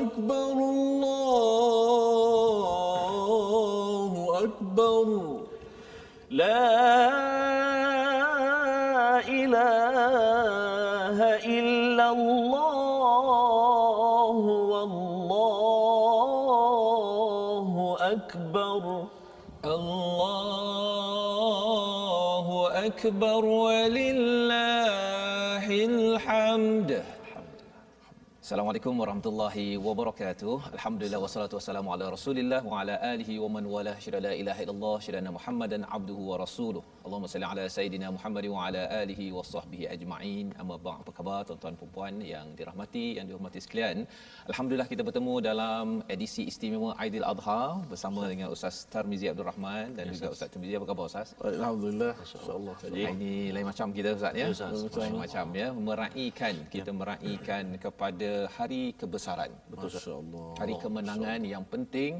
أكبر الله أكبر لا إله إلا الله والله أكبر الله أكبر ولله الحمد. Assalamualaikum warahmatullahi wabarakatuh. Alhamdulillah wassalatu wassalamu ala Rasulillah wa ala alihi wa man walah. Syada la ilaha illallah, syada Muhammadan abduhu wa rasuluh. Allahumma salli ala sayidina Muhammad wa ala alihi wa sahbihi ajma'in. Amma ba'd. Apa khabar tuan-tuan dan puan yang dirahmati, yang dihormati sekalian? Alhamdulillah kita bertemu dalam edisi istimewa Aidil Adha bersama dengan Ustaz Tarmizi Abdul Rahman dan juga Ustaz Tarmizi. Apa khabar Ustaz? Alhamdulillah, insya-Allah. Jadi ini lain macam kita Ustaz ya. Macam ya, kita meraihkan kepada hari kebesaran. Betul, insya-Allah. Hari kemenangan yang penting.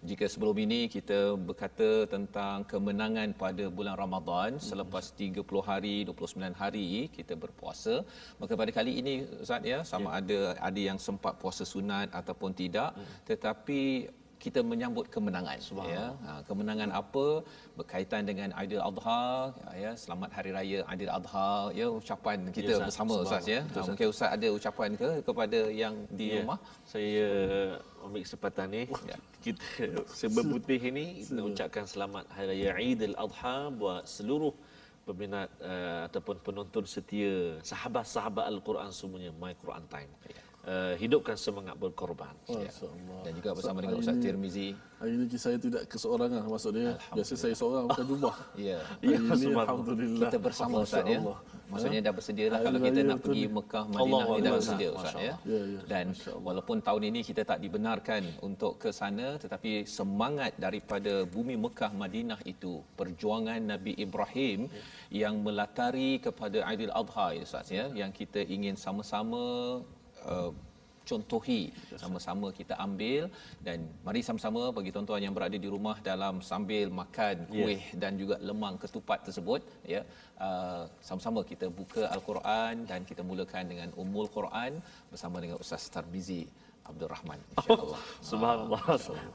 Jika sebelum ini kita berkata tentang kemenangan pada bulan Ramadan selepas 30 hari, 29 hari kita berpuasa, maka pada kali ini Ustaz ya, sama ada yang sempat puasa sunat ataupun tidak, tetapi kita menyambut kemenangan ya. Kemenangan apa berkaitan dengan Aidil Adha ya, selamat hari raya Aidil Adha ya, ucapan kita bersama Ustaz ya. Mungkin Ustaz ada ucapan kepada yang di rumah? Saya ambil kesempatan ni kita sebeputih ini kita ucapkan selamat hari raya Aidil Adha buat seluruh peminat ataupun penonton setia sahabat-sahabat Al-Quran semuanya, My Quran Time. Hidupkan semangat berkorban. Dan juga bersama dengan Ustaz Tirmizi. Hari ini saya tidak keseorangan maksudnya. Biasa saya seorang bukan jumlah. Ya. Alhamdulillah. Kita bersama Ustaz ya. Maksudnya dah bersedialah kalau kita nak pergi Mekah, Madinah ni dah bersedia Ustaz ya. Dan walaupun tahun ini kita tak dibenarkan untuk ke sana, tetapi semangat daripada bumi Mekah Madinah itu, perjuangan Nabi Ibrahim yang melatari kepada Aidil Adha Ustaz ya, yang kita ingin sama-sama contohi, sama-sama kita ambil. Dan mari sama-sama bagi tuan-tuan yang berada di rumah dalam sambil makan kuih dan juga lemang ketupat tersebut ya, sama-sama kita buka Al-Quran dan kita mulakan dengan Ummul Quran bersama dengan Ustaz Tarmizi Abdul Rahman, insya-Allah. Subhanallah.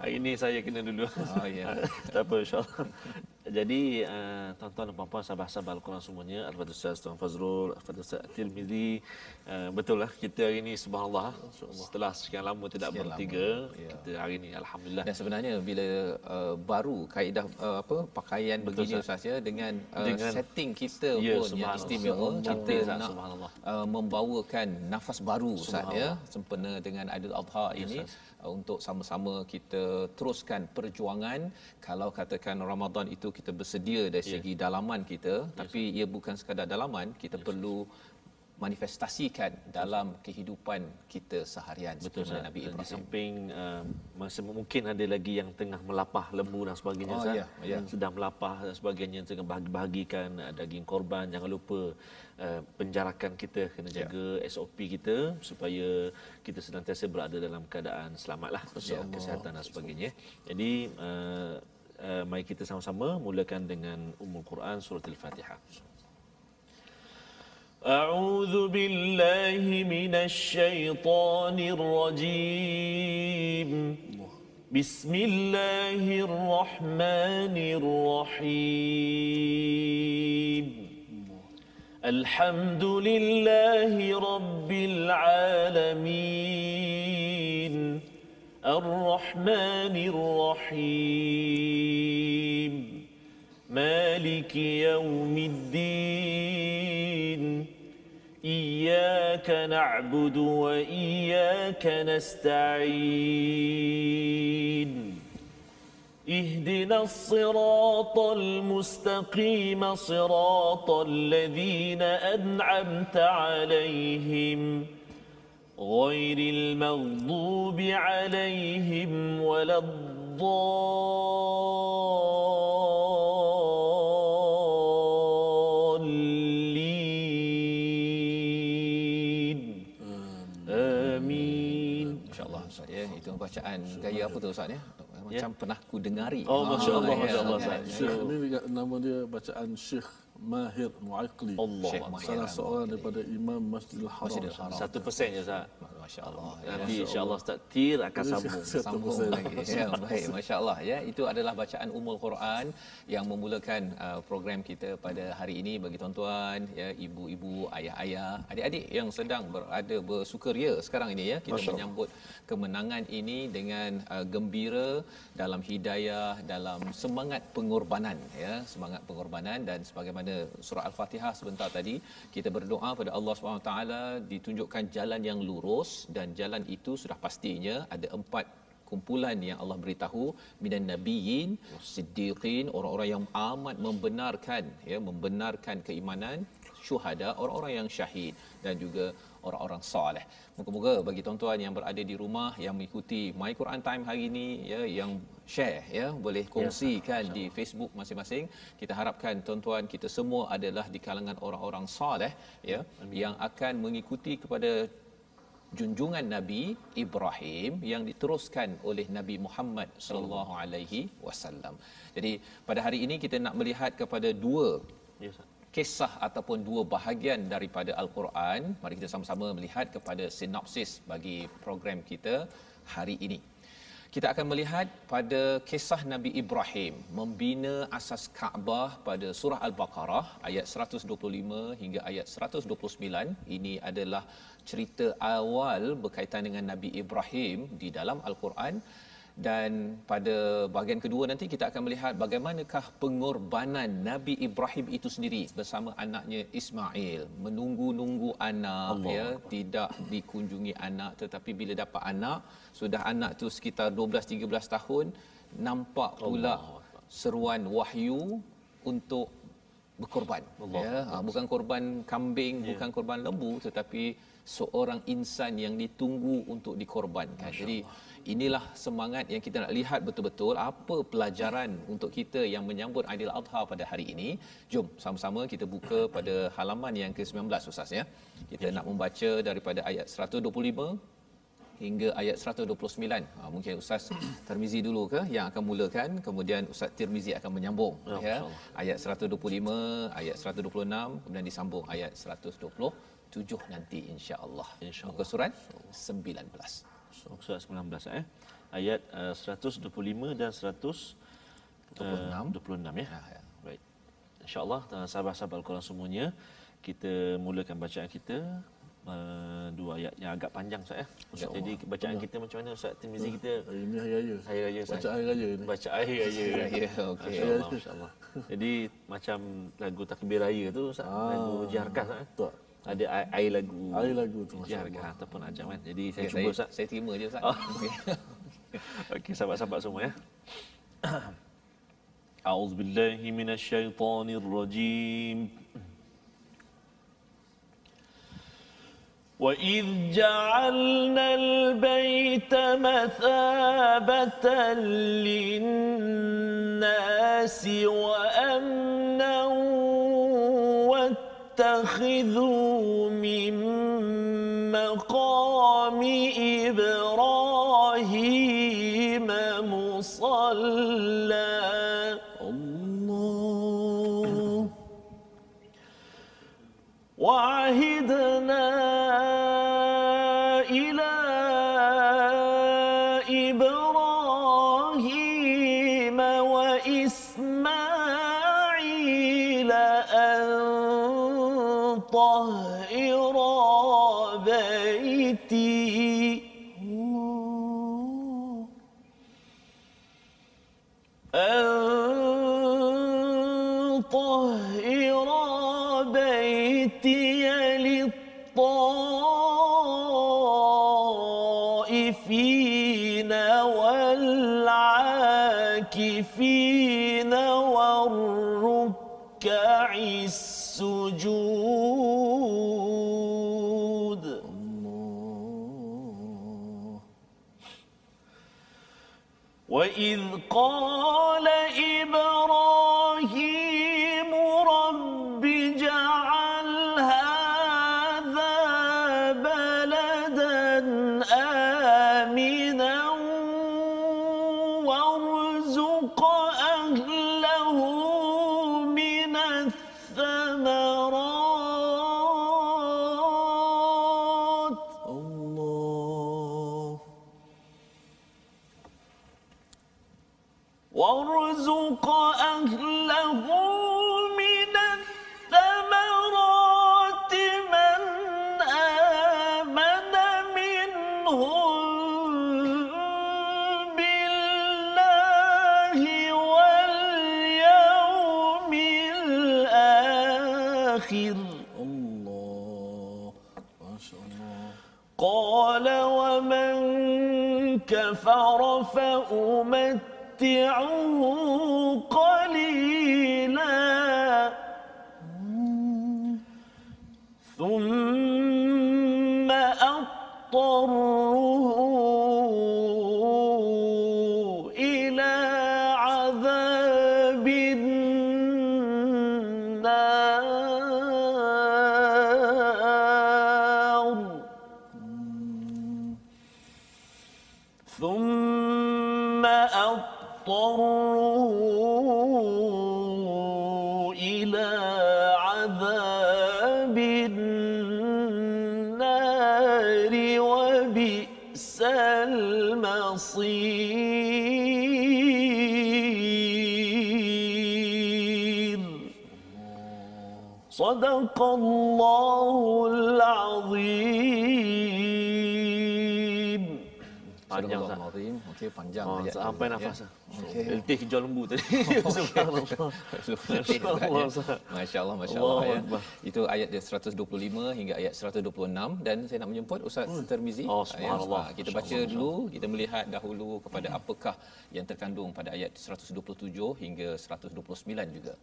Hari ini saya kena dulu. Tak apa, insya-Allah. Jadi tuan-tuan dan puan-puan sahabat-sahabat Al-Quran semuanya, Al-Fadhil Ustaz Tuan Fazrul, Al-Fadhil Ustaz Tirmizi, betul lah kita hari ini subhanallah setelah sekian lama tidak bertiga, kita hari ini alhamdulillah. Dan sebenarnya bila baru kaedah pakaian betul, begini Ustaz ya, dengan setting kita pun yang istimewa, kita nak membawakan nafas baru Ustaz ya, sempena dengan Aidil Adha ini untuk sama-sama kita teruskan perjuangan. Kalau katakan Ramadan itu kita bersedia dari segi dalaman kita, tapi ia bukan sekadar dalaman, kita perlu manifestasikan dalam kehidupan kita seharian seperti Nabi Ibrahim. Di samping mungkin ada lagi yang tengah melapah lembu dan sebagainya, sedang melapah dan sebagainya, tengah bahagi-bahagikan daging korban. Jangan lupa penjarakan kita kena jaga SOP kita supaya kita senantiasa berada dalam keadaan selamatlah, kesihatan dan sebagainya. Jadi mari kita sama-sama mulakan dengan Ummul Quran surah Al-Fatihah. أعوذ بالله من الشيطان الرجيم بسم الله الرحمن الرحيم الحمد لله رب العالمين الرحمن الرحيم مالك يوم الدين إياك نعبد وإياك نستعين اهدنا الصراط المستقيم صراط الذين أنعمت عليهم غير المغضوب عليهم ولا Itu bacaan gaya apa tu Ustaz ya? Macam pernah ku dengari. Oh, masya-Allah, masya-Allah. Syekh ni nama dia bacaan Syekh Mahir Mu'aqli. Allah. Salah seorang daripada Imam Masjidil Haram. 1% je Ustaz. masya-Allah. Nanti insya-Allah Ustaz Tir akan sambung lagi. Ya, baik, masya-Allah ya. Itu adalah bacaan Ummul Quran yang memulakan program kita pada hari ini bagi tuan-tuan ya, ibu-ibu, ayah-ayah, adik-adik yang sedang berada bersukaria sekarang ini ya. Kita menyambut kemenangan ini dengan gembira dalam hidayah, dalam semangat pengorbanan ya, semangat pengorbanan. Dan sebagaimana surah Al-Fatihah sebentar tadi, kita berdoa pada Allah Subhanahu taala ditunjukkan jalan yang lurus, dan jalan itu sudah pastinya ada 4 kumpulan yang Allah beritahu, minan nabiyyin, siddiqin, orang-orang yang amat membenarkan ya, membenarkan keimanan, syuhada, orang-orang yang syahid, dan juga orang-orang soleh. Moga-moga bagi tuan-tuan yang berada di rumah yang mengikuti My Quran Time hari ini ya, yang share ya, boleh kongsikan di Facebook masing-masing. Kita harapkan tuan-tuan kita semua adalah di kalangan orang-orang soleh ya, yang akan mengikuti kepada junjungan Nabi Ibrahim yang diteruskan oleh Nabi Muhammad sallallahu alaihi wasallam. Jadi pada hari ini kita nak melihat kepada dua kisah ataupun dua bahagian daripada Al-Quran. Mari kita sama-sama melihat kepada sinopsis bagi program kita hari ini. Kita akan melihat pada kisah Nabi Ibrahim membina asas Kaabah pada surah Al-Baqarah ayat 125 hingga ayat 129. Ini adalah cerita awal berkaitan dengan Nabi Ibrahim di dalam Al-Quran. Dan pada bahagian kedua nanti kita akan melihat bagaimanakah pengorbanan Nabi Ibrahim itu sendiri bersama anaknya Ismail, menunggu-nunggu anak ya, tidak dikunjungi anak, tetapi bila dapat anak, sudah anak tu sekitar 12-13 tahun, nampak pula seruan wahyu untuk berkorban ya, bukan korban kambing, bukan korban lembu, tetapi seorang insan yang ditunggu untuk dikorbankan. Jadi inilah semangat yang kita nak lihat betul-betul apa pelajaran untuk kita yang menyambut Aidil Adha pada hari ini. Jom sama-sama kita buka pada halaman yang ke-19 Ustaz ya. Kita nak membaca daripada ayat 125 hingga ayat 129. Mungkin Ustaz Tirmizi dulu ke yang akan mulakan, kemudian Ustaz Tirmizi akan menyambung ya. Ayat 125, ayat 126, kemudian disambung ayat 127 nanti insya-Allah. Muka surat 19. Surat 19 ayat 125 dan 126 ya. Baik. Insya-Allah sahabat-sahabat Al-Quran semuanya, kita mulakan bacaan kita dua ayat yang agak panjang Ustaz ya. Jadi bacaan kita macam mana Ustaz Tirmizi kita? Ini hari raya. Hari raya Ustaz. Baca hari raya ni. Baca hari raya. Okey. Masya-Allah. Jadi macam lagu takbir raya tu Ustaz, lagu jiharkah Ustaz. Tak. Ada air lagu. Air lagu tu jiharkah ataupun ajam kan. Jadi saya Okay, cuba Ustaz. Saya terima je Ustaz. Okey sahabat-sahabat semua ya. A'udzubillahi minasyaitonirrajim. وَإِذْ جَعَلْنَا الْبَيْتَ مَثَابَةً لِلنَّاسِ وَأَمْنًا وَاتَّخِذُوا مِن مَّقَامِ إِبْرَاهِيمَ مُصَلًّى وَعَهِدْنَا إِلَى إِبْرَاهِيمَ وَإِسْمَاعِيلَ أَن طَهِّرَا بَيْتِي للطائفين والعاكفين والركع السجود. وإذ قال إبراهيم رب اجعل هذا بلدا آمنا وارزق أهله من الثمرات وارزق أهله من الثمرات من آمن منهم بالله واليوم الآخر. الله ما شاء الله. قال ومن كفر فأمتعه قليلا ثم أضطره إلى عذاب النار ثم أضطره إلى عذاب النار وبئس المصير. صدق الله العظيم. Panjang Azim. Okey, panjang ayat. Sampai nafas. Okey. Letih hijau lembu tadi. Subhanallah. Masya-Allah, masya-Allah ya. Itu ayat dia 125 hingga ayat 126 dan saya nak menjemput Ustaz Tirmizi. Subhanallah. Kita baca dulu, kita melihat dahulu kepada apakah yang terkandung pada ayat 127 hingga 129 juga.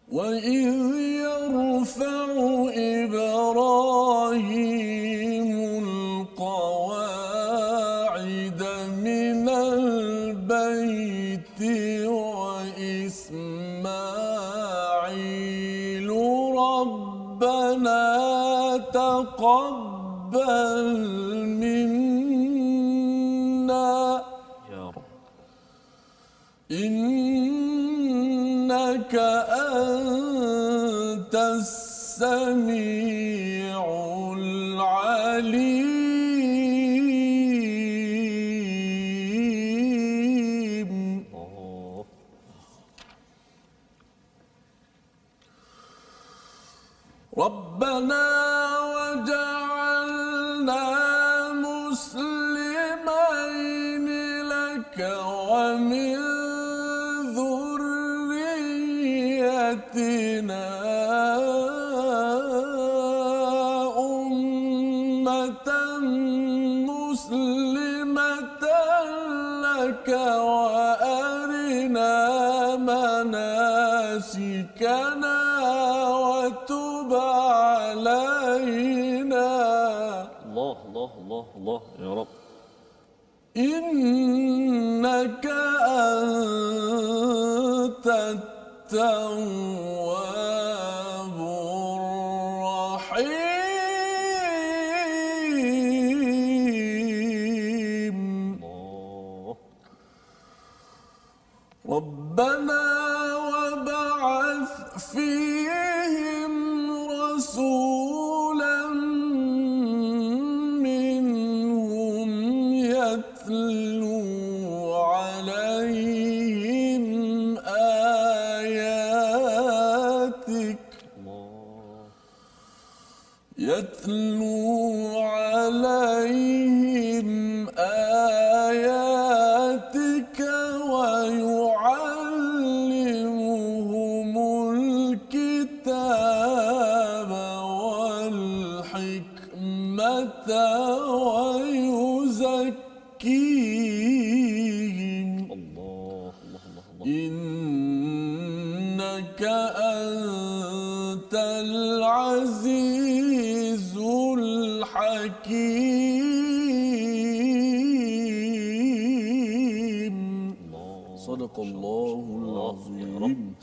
وَإِذْ يَرْفَعُ إِبْرَاهِيمُ الْقَوَاعِدَ مِنَ الْبَيْتِ وَإِسْمَاعِيلُ رَبَّنَا تَقَبَّلْ مِنَّا إِنَّكَ أنت السميع العليم. ربنا وجعلنا مسلمين لك ومن ذريتنا أمة مسلمة لك وأرنا مناسكنا وتب علينا. الله الله الله الله يا رب. إنك أنت التواب الرحيم. ربنا وابعث فيهم رسولا منهم يتلو عليهم آياتك ويعلمهم الكتاب والحكمة ويزكيهم إنك أنت العزيز الحكيم. صدق الله العظيم.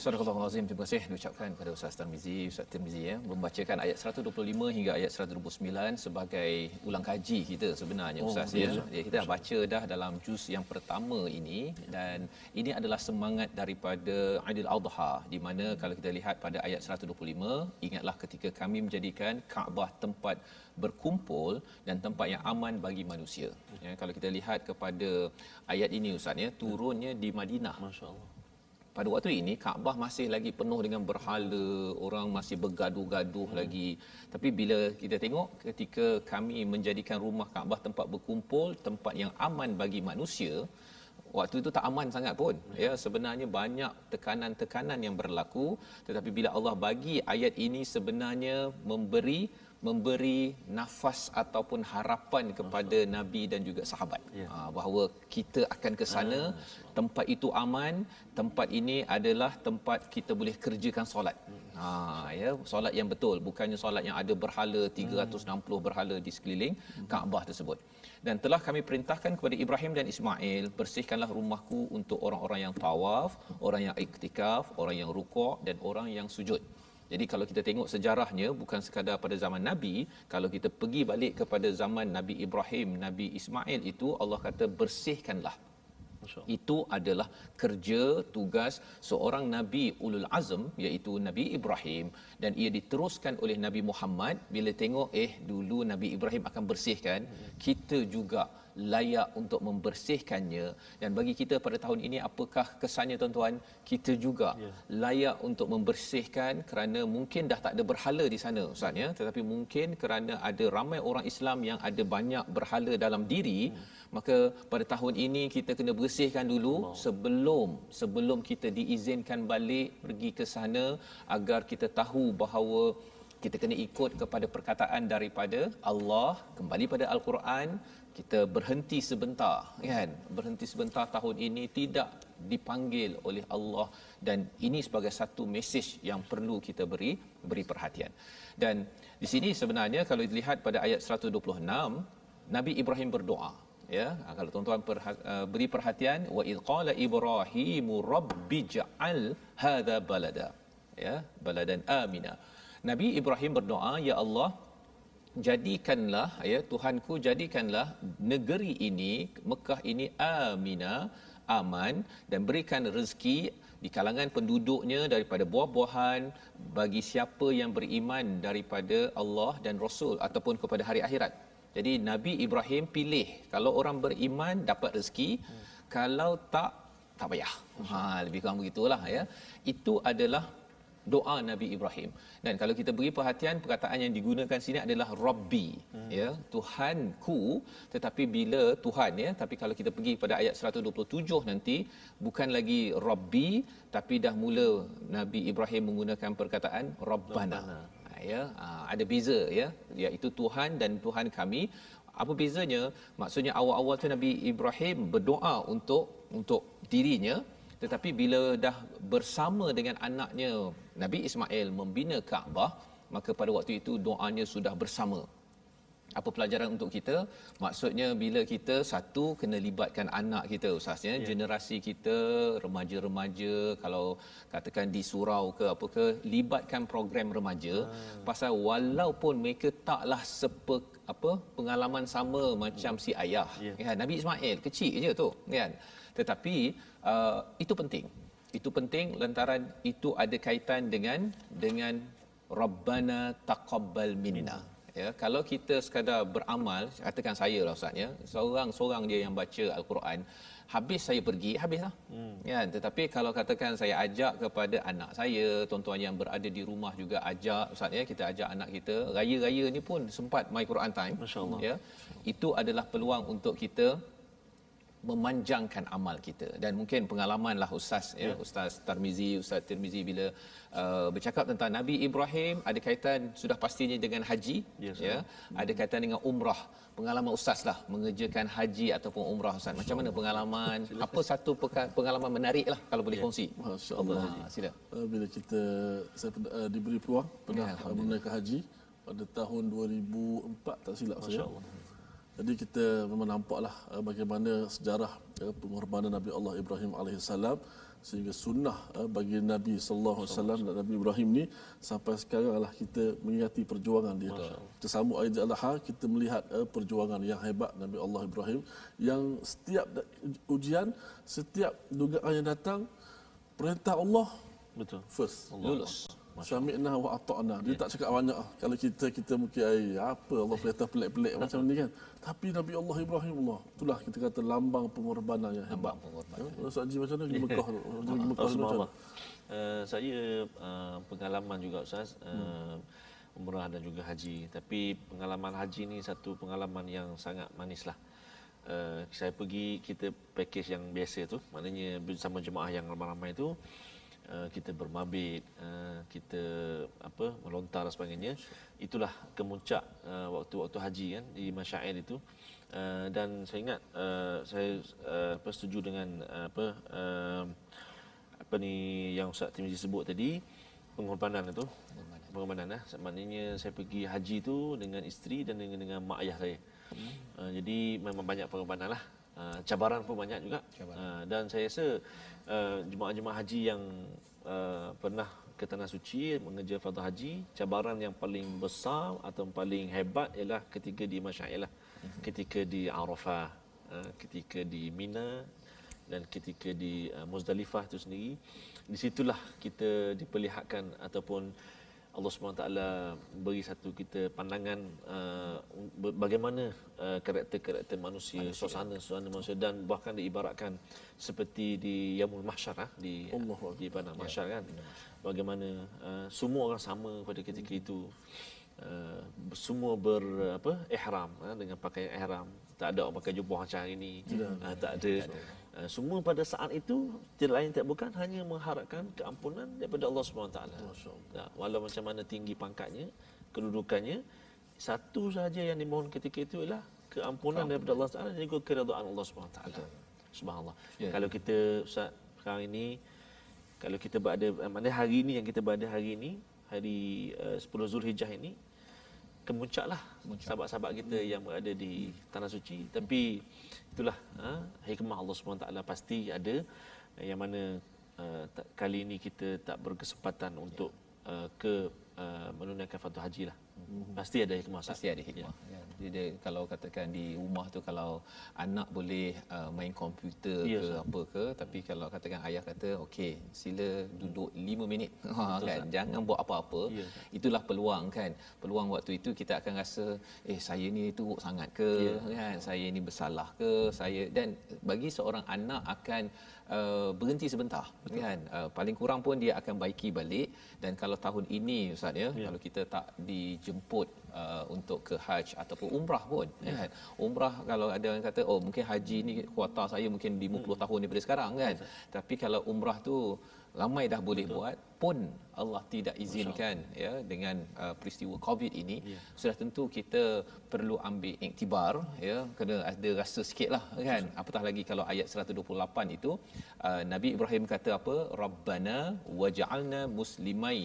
Sadaqallahul Azim. Terima kasih diucapkan kepada Ustaz Tirmizi ya, membacakan ayat 125 hingga ayat 129 sebagai ulang kaji kita sebenarnya Ustaz ya. Kita dah baca dah dalam juz yang pertama ini dan ini adalah semangat daripada Aidil Adha di mana kalau kita lihat pada ayat 125, ingatlah ketika kami menjadikan Kaabah tempat berkumpul dan tempat yang aman bagi manusia. Ya, kalau kita lihat kepada ayat ini Ustaz ya, turunnya di Madinah. Masya-Allah. Pada waktu ini Kaabah masih lagi penuh dengan berhala, orang masih bergaduh-gaduh lagi. Tapi bila kita tengok ketika kami menjadikan rumah Kaabah tempat berkumpul, tempat yang aman bagi manusia, waktu itu tak aman sangat pun. Ya, sebenarnya banyak tekanan-tekanan yang berlaku, tetapi bila Allah bagi ayat ini sebenarnya memberi nafas ataupun harapan kepada Nabi dan juga sahabat, bahawa kita akan ke sana, tempat itu aman, tempat ini adalah tempat kita boleh kerjakan solat. Ya, solat yang betul, bukannya solat yang ada berhala 360 berhala di sekeliling Kaabah tersebut. Dan telah kami perintahkan kepada Ibrahim dan Ismail, bersihkanlah rumahku untuk orang-orang yang tawaf, orang yang iktikaf, orang yang rukuk dan orang yang sujud. Jadi kalau kita tengok sejarahnya, bukan sekadar pada zaman Nabi, kalau kita pergi balik kepada zaman Nabi Ibrahim, Nabi Ismail, itu Allah kata bersihkanlah. Itu adalah kerja, tugas seorang Nabi Ulul Azm, iaitu Nabi Ibrahim, dan ia diteruskan oleh Nabi Muhammad. Bila tengok dulu Nabi Ibrahim akan bersihkan, kita juga layak untuk membersihkannya. Dan bagi kita pada tahun ini, apakah kesannya tuan-tuan? Kita juga layak untuk membersihkan, kerana mungkin dah tak ada berhala di sana Ustaz ya, tetapi mungkin kerana ada ramai orang Islam yang ada banyak berhala dalam diri, maka pada tahun ini kita kena bersihkan dulu sebelum kita diizinkan balik pergi ke sana, agar kita tahu bahawa kita kena ikut kepada perkataan daripada Allah, kembali pada Al-Quran. Kita berhenti sebentar, kan? Berhenti sebentar tahun ini tidak dipanggil oleh Allah, dan ini sebagai satu mesej yang perlu kita beri perhatian. Dan di sini sebenarnya kalau dilihat pada ayat 126, Nabi Ibrahim berdoa. Ya, kalau tuan-tuan beri perhatian, wa id qala ibrahimu rabbi ja'al hadha balada, ya, baladan amina. Nabi Ibrahim berdoa, ya Allah, jadikanlah, ya Tuhanku, jadikanlah negeri ini, Mekah ini, amina, aman, dan berikan rezeki di kalangan penduduknya daripada buah-buahan bagi siapa yang beriman daripada Allah dan Rasul ataupun kepada hari akhirat. Jadi Nabi Ibrahim pilih, kalau orang beriman dapat rezeki, kalau tak payah. Lebih kurang begitulah ya. Itu adalah doa Nabi Ibrahim. Dan kalau kita beri perhatian, perkataan yang digunakan sini adalah Rabbi, ya, Tuhanku. Tetapi bila Tuhan, ya, tapi kalau kita pergi pada ayat 127 nanti, bukan lagi Rabbi, tapi dah mula Nabi Ibrahim menggunakan perkataan Rabbana. Ya, ada beza, ya, iaitu Tuhan dan Tuhan kami. Apa bezanya? Maksudnya awal-awal tu Nabi Ibrahim berdoa untuk dirinya, tetapi bila dah bersama dengan anaknya Nabi Ismail membina Kaabah, maka pada waktu itu doanya sudah bersama. Apa pelajaran untuk kita? Maksudnya bila kita satu kena libatkan anak kita Ustaz, ya, generasi kita, remaja-remaja, kalau katakan di surau ke apa ke, libatkan program remaja. Pasal walaupun mereka taklah pengalaman sama macam si ayah, ya, Nabi Ismail kecil je tu, kan, tetapi itu penting. Itu penting lantaran itu ada kaitan dengan Rabbana taqabbal minna. Ya, kalau kita sekadar beramal, katakan saya lah Ustaz, ya, seorang dia yang baca Al-Quran, habis saya pergi, habislah. Ya, tetapi kalau katakan saya ajak kepada anak saya, tuan-tuan yang berada di rumah juga ajak Ustaz, ya, kita ajak anak kita, raya-raya ni pun sempat my Quran time. Masya-Allah. Ya, itu adalah peluang untuk kita memanjangkan amal kita. Dan mungkin pengalamanlah Ustaz, ya, Ustaz Tirmizi bila bercakap tentang Nabi Ibrahim, ada kaitan sudah pastinya dengan haji, ya, ada kaitan dengan umrah. Pengalaman Ustaz lah mengerjakan haji ataupun umrah Ustaz. Macam mana pengalaman? Apa satu pengalaman menarik lah kalau boleh kongsi? Masya-Allah. Sila. Bila saya diberi peluang pernah menunaikan haji pada tahun 2004 tak silap saya. Jadi kita memang nampaklah bagaimana sejarah pengorbanan Nabi Allah Ibrahim alaihissalam, sehingga sunnah bagi Nabi sallallahu alaihi wasallam dan Nabi Ibrahim ni sampai sekaranglah kita mengingati perjuangan dia. Kita sambut Aid al-Adha, kita melihat perjuangan yang hebat Nabi Allah Ibrahim, yang setiap ujian, setiap dugaan yang datang, perintah Allah betul first, lulus. Sami'na wa ata'na. Dia tak cakap banyak. Kalau kita mungkin apa Allah perintah pelik-pelik macam ni kan. Tapi Nabi Allah Ibrahim itulah kita kata lambang pengorbanan yang hebat. Ustaz Haji macam mana di Mekah tu? Di Mekah Subhanallah. Saya pengalaman juga Ustaz. Umrah dan juga haji. Tapi pengalaman haji ni satu pengalaman yang sangat manis lah. Saya pergi, kita package yang biasa tu, maknanya bersama jemaah yang ramai-ramai tu, kita bermabit, kita melontar dan sebagainya. Itulah kemuncak waktu haji kan di Masyair itu. Dan saya ingat saya setuju dengan apa ni yang Ustaz Tirmizi sebut tadi, pengorbanan itu. Pengorbanan maknanya saya pergi haji tu dengan isteri dan dengan mak ayah saya. Jadi memang banyak pengorbanan lah. Cabaran pun banyak juga. Dan saya rasa jemaah-jemaah haji yang pernah ke Tanah Suci mengejar fardu haji, cabaran yang paling besar atau paling hebat ialah ketika di Masyair lah. Ketika di Arafah, ketika di Mina dan ketika di Muzdalifah itu sendiri. Di situlah kita diperlihatkan ataupun Allah SWT beri satu kita pandangan bagaimana karakter-karakter manusia, suasana manusia, dan bahkan diibaratkan seperti di Yaumul Mahsyar di padang mahsyar kan. Bagaimana semua orang sama pada ketika itu. Semua ihram dengan pakaian ihram. Tak ada orang pakai jubah macam hari ini. Tak ada. Semua pada saat itu tidak lain tak bukan hanya mengharapkan keampunan daripada Allah SWT. Walau macam mana tinggi pangkatnya, kedudukannya, satu sahaja yang dimohon ketika itu ialah keampunan daripada Allah SWT dan juga keridaan Allah SWT. Subhanallah. Kalau kita sekarang ini, kalau kita berada, maknanya hari ini yang kita berada hari ini, hari 10 Zulhijjah ini, kemuncaklah sahabat-sahabat kita yang berada di Tanah Suci. Tapi itulah hikmah Allah SWT pasti ada, yang mana kali ini kita tak berkesempatan untuk menunaikan fardu haji lah. Pasti ada hikmah. Pasti ada hikmah. Jadi kalau katakan di rumah tu, kalau anak boleh main komputer ke apa ke, tapi kalau katakan ayah kata okey, sila duduk 5 minit kan, jangan buat apa-apa. Itulah peluang kan. Peluang waktu itu kita akan rasa saya ni teruk sangat ke kan, saya ni bersalah ke, dan bagi seorang anak akan berhenti sebentar kan, paling kurang pun dia akan baiki balik. Dan kalau tahun ini Ustaz kalau kita tak dijemput untuk ke haji ataupun umrah pun kan, umrah kalau ada yang kata mungkin haji ni kuota saya mungkin 50 tahun daripada sekarang kan, tapi kalau umrah tu ramai dah boleh buat pun Allah tidak izinkan dengan peristiwa Covid ini. Sudah tentu kita perlu ambil iktibar kena ada rasa sikitlah kan, apatah lagi kalau ayat 128 itu Nabi Ibrahim kata apa, Rabbana waj'alna muslimai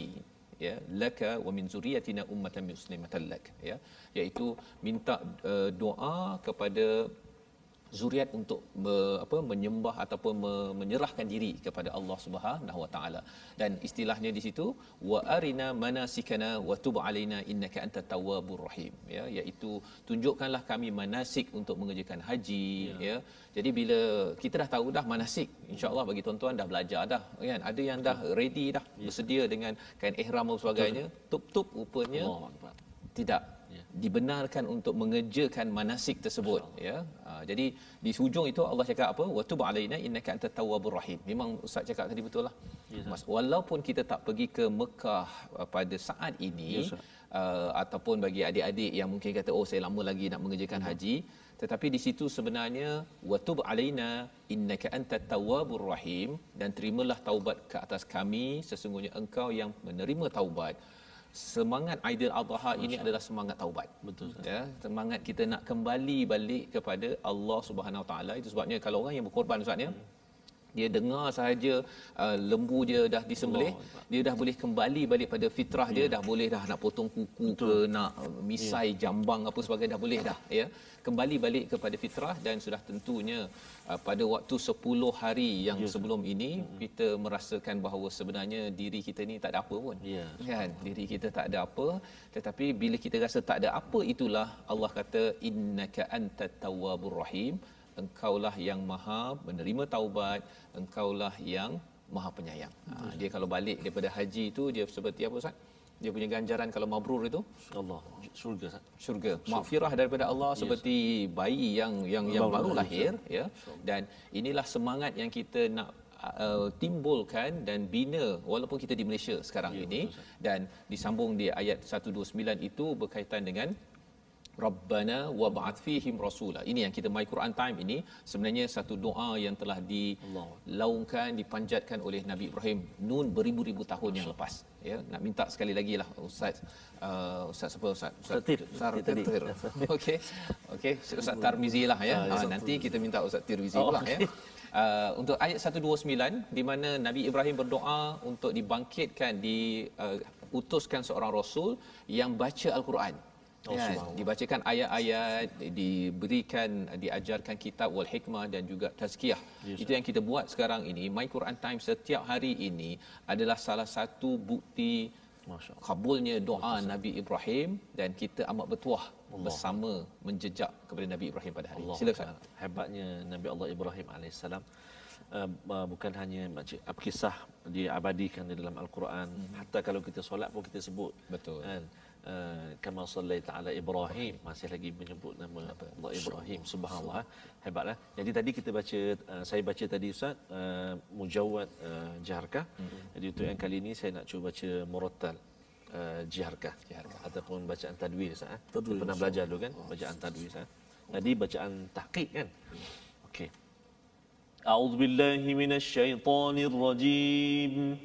laka wa min zurriyyatina ummatan muslimatan lak, iaitu minta doa kepada zuriat untuk menyembah ataupun menyerahkan diri kepada Allah Subhanahu Wa Taala. Dan istilahnya di situ wa arina manasikana wa tub alaina innaka antat tawwabur rahim, iaitu tunjukkanlah kami manasik untuk mengerjakan haji. Jadi bila kita dah tahu dah manasik, insya-Allah bagi tuan-tuan dah belajar dah kan, ada yang dah ready dah, bersedia dengan kain ihram dan sebagainya, tup rupanya tidak dibenarkan untuk mengerjakan manasik tersebut. Jadi di hujung itu Allah cakap apa, wa tub alaina innaka antat tawwabur rahim. Memang Ustaz cakap tadi betul lah. Walaupun kita tak pergi ke Mekah pada saat ini, ataupun bagi adik-adik yang mungkin kata saya lama lagi nak mengerjakan haji, tetapi di situ sebenarnya wa tub alaina innaka antat tawwabur rahim, dan terimalah taubat ke atas kami, sesungguhnya engkau yang menerima taubat. Semangat Aidil Adha ini adalah semangat taubat. Betul. Semangat kita nak kembali balik kepada Allah Subhanahu Wa Taala. Itu sebabnya kalau orang yang berkorban Ustaz dia dengar sahaja lembu dia dah disembelih, dia dah boleh kembali balik pada fitrah dia, dah boleh dah nak potong kuku ke, nak misai jambang apa sebagainya, dah boleh dah kembali balik kepada fitrah. Dan sudah tentunya pada waktu 10 hari yang sebelum ini kita merasakan bahawa sebenarnya diri kita ni tak ada apa pun kan, diri kita tak ada apa. Tetapi bila kita rasa tak ada apa, itulah Allah kata innaka antat tawwabur rahim, engkaulah yang maha menerima taubat, engkaulah yang Maha Penyayang. Dia kalau balik daripada haji itu dia seperti apa Ustaz? Dia punya ganjaran kalau mabrur itu Allah syurga. Maghfirah daripada Allah seperti bayi yang baru lahir ya. Dan inilah semangat yang kita nak timbulkan dan bina walaupun kita di Malaysia sekarang ini. Dan disambung di ayat 129 itu berkaitan dengan Rabbana wab'ath fihim rasula. Ini yang kita My Quran Time ini sebenarnya satu doa yang telah dilaungkan, dipanjatkan oleh Nabi Ibrahim Nun beribu-ribu tahun yang lepas. Ya, nak minta sekali lagi lah Ustaz Tir. Okey. Ustaz Tarmizi lah ya. Nanti kita minta Ustaz Tirmizi pula ya. Untuk ayat 129 di mana Nabi Ibrahim berdoa untuk dibangkitkan, diutuskan seorang rasul yang baca Al-Quran. Dibacakan ayat-ayat, diajarkan kitab wal hikmah dan juga tazkiyah. Itu yang kita buat sekarang ini. My Quran Time setiap hari ini adalah salah satu bukti kabulnya doa Nabi Ibrahim, dan kita amat bertuah bersama menjejak kepada Nabi Ibrahim pada hari ini. Silakan. Hebatnya Nabi Allah Ibrahim alaihissalam, bukan hanya kisah diabadikan di dalam Al-Quran, hatta kalau kita solat pun kita sebut. Betul. Kama sallaita ala Ibrahim, masih lagi menyebut nama Allah Ibrahim. Subhanallah, hebatlah. Jadi tadi kita baca, saya baca tadi Ustaz Mujawwad Jiharkah. Jadi untuk yang kali ini saya nak cuba baca murattal Jiharkah ataupun bacaan tadwir Ustaz. Pernah belajar dulu kan bacaan tadwir Ustaz. Tadi bacaan tahqiq kan. Okey. A'udzubillahi minasyaitonir rajim.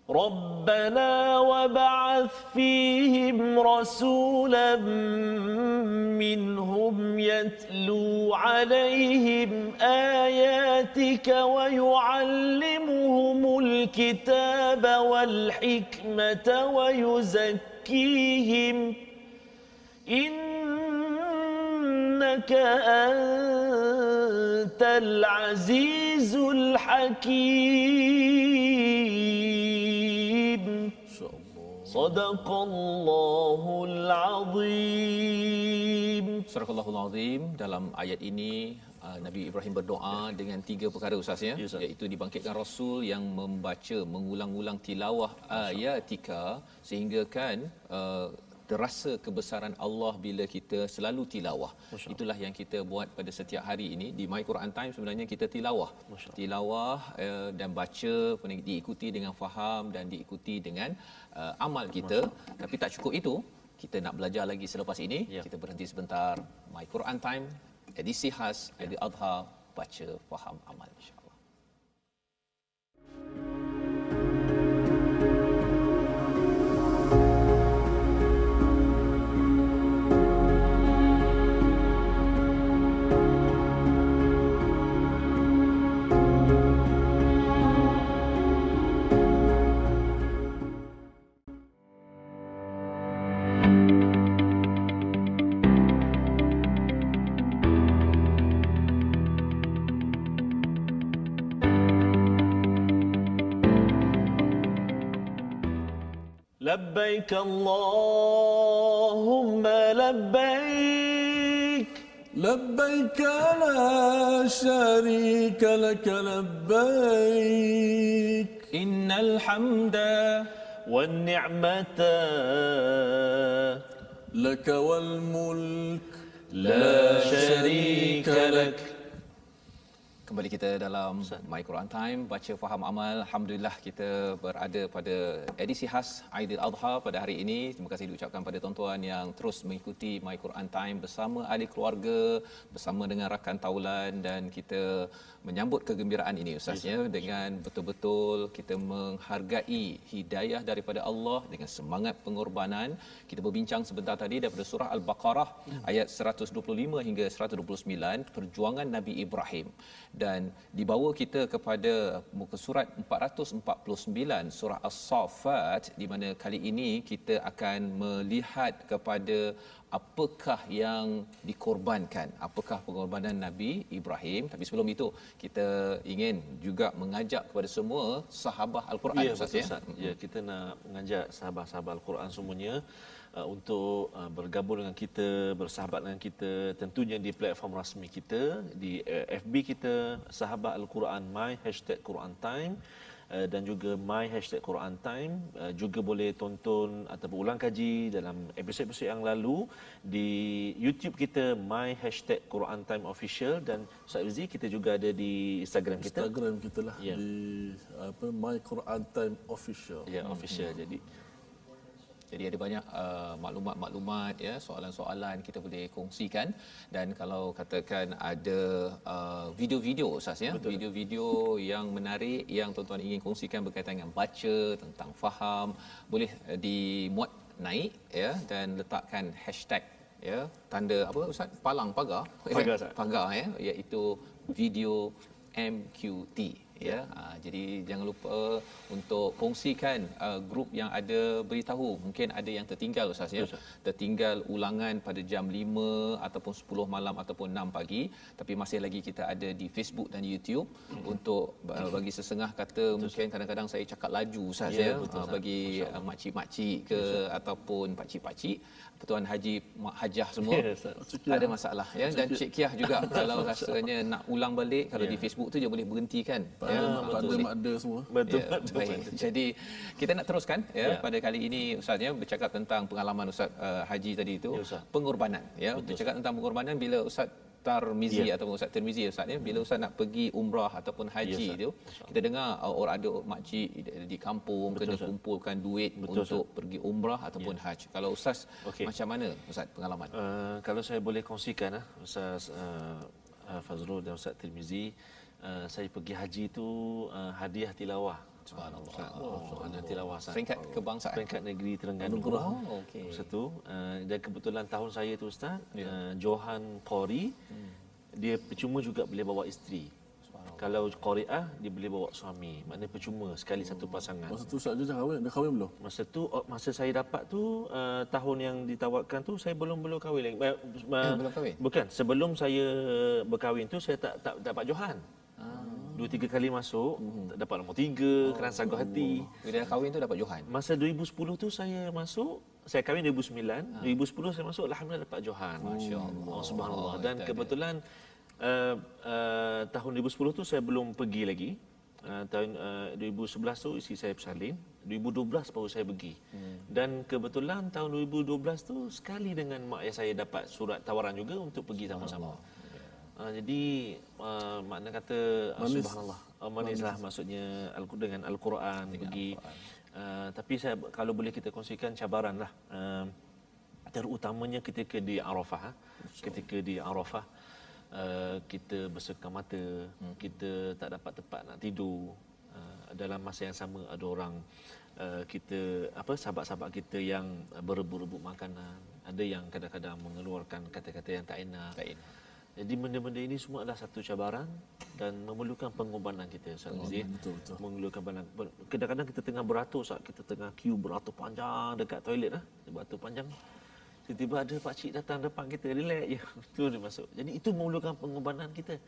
ربنا وابعث فيهم رسولا منهم يتلو عليهم آياتك ويعلمهم الكتاب والحكمة ويزكيهم إنك أنت العزيز الحكيم. Sadaqallahul Azim. Sadaqallahul Azim. Dalam ayat ini Nabi Ibrahim berdoa dengan 3 perkara Ustaz ya, iaitu dibangkitkan rasul yang membaca mengulang-ulang tilawah ayatika, sehingga kan terasa kebesaran Allah bila kita selalu tilawah. Itulah yang kita buat pada setiap hari ini di My Quran Time. Sebenarnya kita tilawah dan baca, diikuti dengan faham dan diikuti dengan amal kita. Tapi tak cukup itu, kita nak belajar lagi selepas ini. Kita berhenti sebentar. My Quran Time edisi khas Aidil Adha, baca faham amal insya-Allah. لبيك اللهم لبيك لبيك لا شريك لك لبيك إن الحمد والنعمة لك والملك لا شريك لك. Kembali kita dalam My Quran Time, baca faham amal. Alhamdulillah kita berada pada edisi khas Aidil Adha pada hari ini. Terima kasih diucapkan pada tuan-tuan yang terus mengikuti My Quran Time bersama ahli keluarga, bersama dengan rakan taulan, dan kita menyambut kegembiraan ini Ustaznya dengan betul-betul kita menghargai hidayah daripada Allah dengan semangat pengorbanan. Kita berbincang sebentar tadi daripada surah Al-Baqarah ayat 125 hingga 129, perjuangan Nabi Ibrahim, dan dibawa kita kepada muka surat 449 surah As-Saffat, di mana kali ini kita akan melihat kepada apakah yang dikorbankan, apakah pengorbanan Nabi Ibrahim. Tapi sebelum itu kita ingin juga mengajak kepada semua sahabat Al-Quran. Ya, kita nak mengajak sahabat-sahabat Al-Quran semuanya untuk bergabung dengan kita, bersahabat dengan kita, tentunya di platform rasmi kita, di FB kita, Sahabat Al-Quran My #Quran Time, dan juga My #Quran Time. Juga boleh tonton ataupun ulang kaji dalam episod-episod yang lalu di YouTube kita My #Quran Time Official, dan Ustaz Rizzi kita juga ada di Instagram kita. Instagram kita lah, di My Quran Time Official. Ya, official. Jadi ada banyak maklumat-maklumat, ya, soalan-soalan kita boleh kongsikan. Dan kalau katakan ada video-video Ustaz, ya, video-video yang menarik yang tuan-tuan ingin kongsikan berkaitan dengan baca, tentang faham, boleh dimuat naik, ya, dan letakkan hashtag, ya, tanda apa Ustaz, pagar, pagar, ya, iaitu video MQT, ya. Jadi jangan lupa untuk kongsikan grup yang ada, beritahu mungkin ada yang tertinggal Ustaz, ya. Tertinggal ulangan pada jam 5 ataupun 10 malam ataupun 6 pagi, tapi masih lagi kita ada di Facebook dan YouTube untuk bagi sesengah kata mungkin kadang-kadang saya cakap laju Ustaz, ya, bagi makcik-makcik ke ataupun pakcik-pakcik, Tuan Haji, Mak Hajah semua, tak ada masalah, ya. Dan Cik Kiah juga kalau rasanya nak ulang balik, kalau di Facebook tu dia boleh berhentikan, ya. Pada semua. Betul. Baik. Jadi kita nak teruskan, ya, pada kali ini Ustaz, ya, bercakap tentang pengalaman Ustaz Haji tadi itu, pengorbanan, ya. Bercakap tentang pengorbanan bila Ustaz Tarmizi ataupun Ustaz Tirmizi, Ustaz, ya, bila Ustaz nak pergi umrah ataupun haji tu, kita dengar orang ada makcik di kampung kena kumpulkan duit untuk pergi umrah ataupun haji. Kalau Ustaz macam mana Ustaz pengalaman? Kalau saya boleh kongsikan, Ustaz Fazrul dan Ustaz Tirmizi, saya pergi haji itu hadiah tilawah. Subhanallah. Tilawah. Peringkat kebangsaan. Peringkat negeri Terengganu. Okey. Satu. Dan kebetulan tahun saya tu Ustaz, Johan Qori, dia percuma juga boleh bawa isteri. Kalau qari'ah dia boleh bawa suami. Maknanya percuma sekali satu pasangan. Masa tu Ustaz je dah kahwin belum? Masa saya dapat tu, tahun yang ditawarkan tu saya belum kahwin lagi. Belum kahwin? Bukan, sebelum saya berkahwin tu saya tak dapat Johan. 2-3 kali masuk, dapat nombor 3, kerana sanggup hati. Bila dah kahwin tu dapat Johan. Masa 2010 tu saya masuk, saya kahwin 2009, 2010 saya masuk, alhamdulillah dapat Johan. Masya-Allah. Subhanallah. Dan kebetulan tahun 2010 tu saya belum pergi lagi. Tahun 2011 tu isteri saya bersalin, 2012 baru saya pergi. Dan kebetulan tahun 2012 tu sekali dengan mak ayah saya dapat surat tawaran juga untuk pergi sama-sama. Jadi makna kata subhanallah, manislah maksudnya dengan Al-Quran pergi. Tapi saya kalau boleh kita kongsikan cabaranlah, terutamanya ketika di Arafah. Ketika di Arafah kita bersekam mata, kita tak dapat tempat nak tidur. Dalam masa yang sama ada orang kita sahabat-sahabat kita yang berebut-rebut makanan, ada yang kadang-kadang mengeluarkan kata-kata yang tak enak. Jadi benda-benda ini semua adalah satu cabaran dan memerlukan pengorbanan kita, Ustaz Aziz. Betul. Memerlukan kadang-kadang kita tengah beratur, kita tengah queue beratur panjang dekat toilet beratur panjang. Tiba-tiba ada pakcik datang depan kita, relax je, tu dia masuk. Jadi itu memerlukan pengorbanan kita.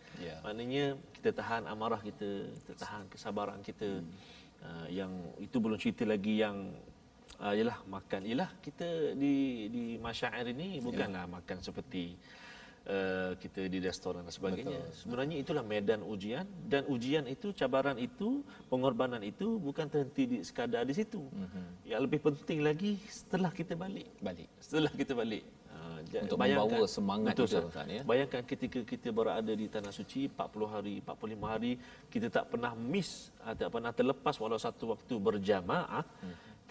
Maknanya kita tahan amarah kita, kita tahan kesabaran kita. Yang itu belum cerita lagi yang ialah makan. Ialah kita di masyair ini bukanlah makan seperti kita di restoran dan sebagainya. Sebenarnya itulah medan ujian, dan ujian itu, cabaran itu, pengorbanan itu bukan terhenti sekadar di situ. Yang lebih penting lagi setelah kita balik. Setelah kita balik. Untuk membawa semangat itu, ya. Bayangkan ketika kita berada di tanah suci 40 hari, 45 hari, kita tak pernah miss, tak pernah terlepas walau satu waktu berjamaah.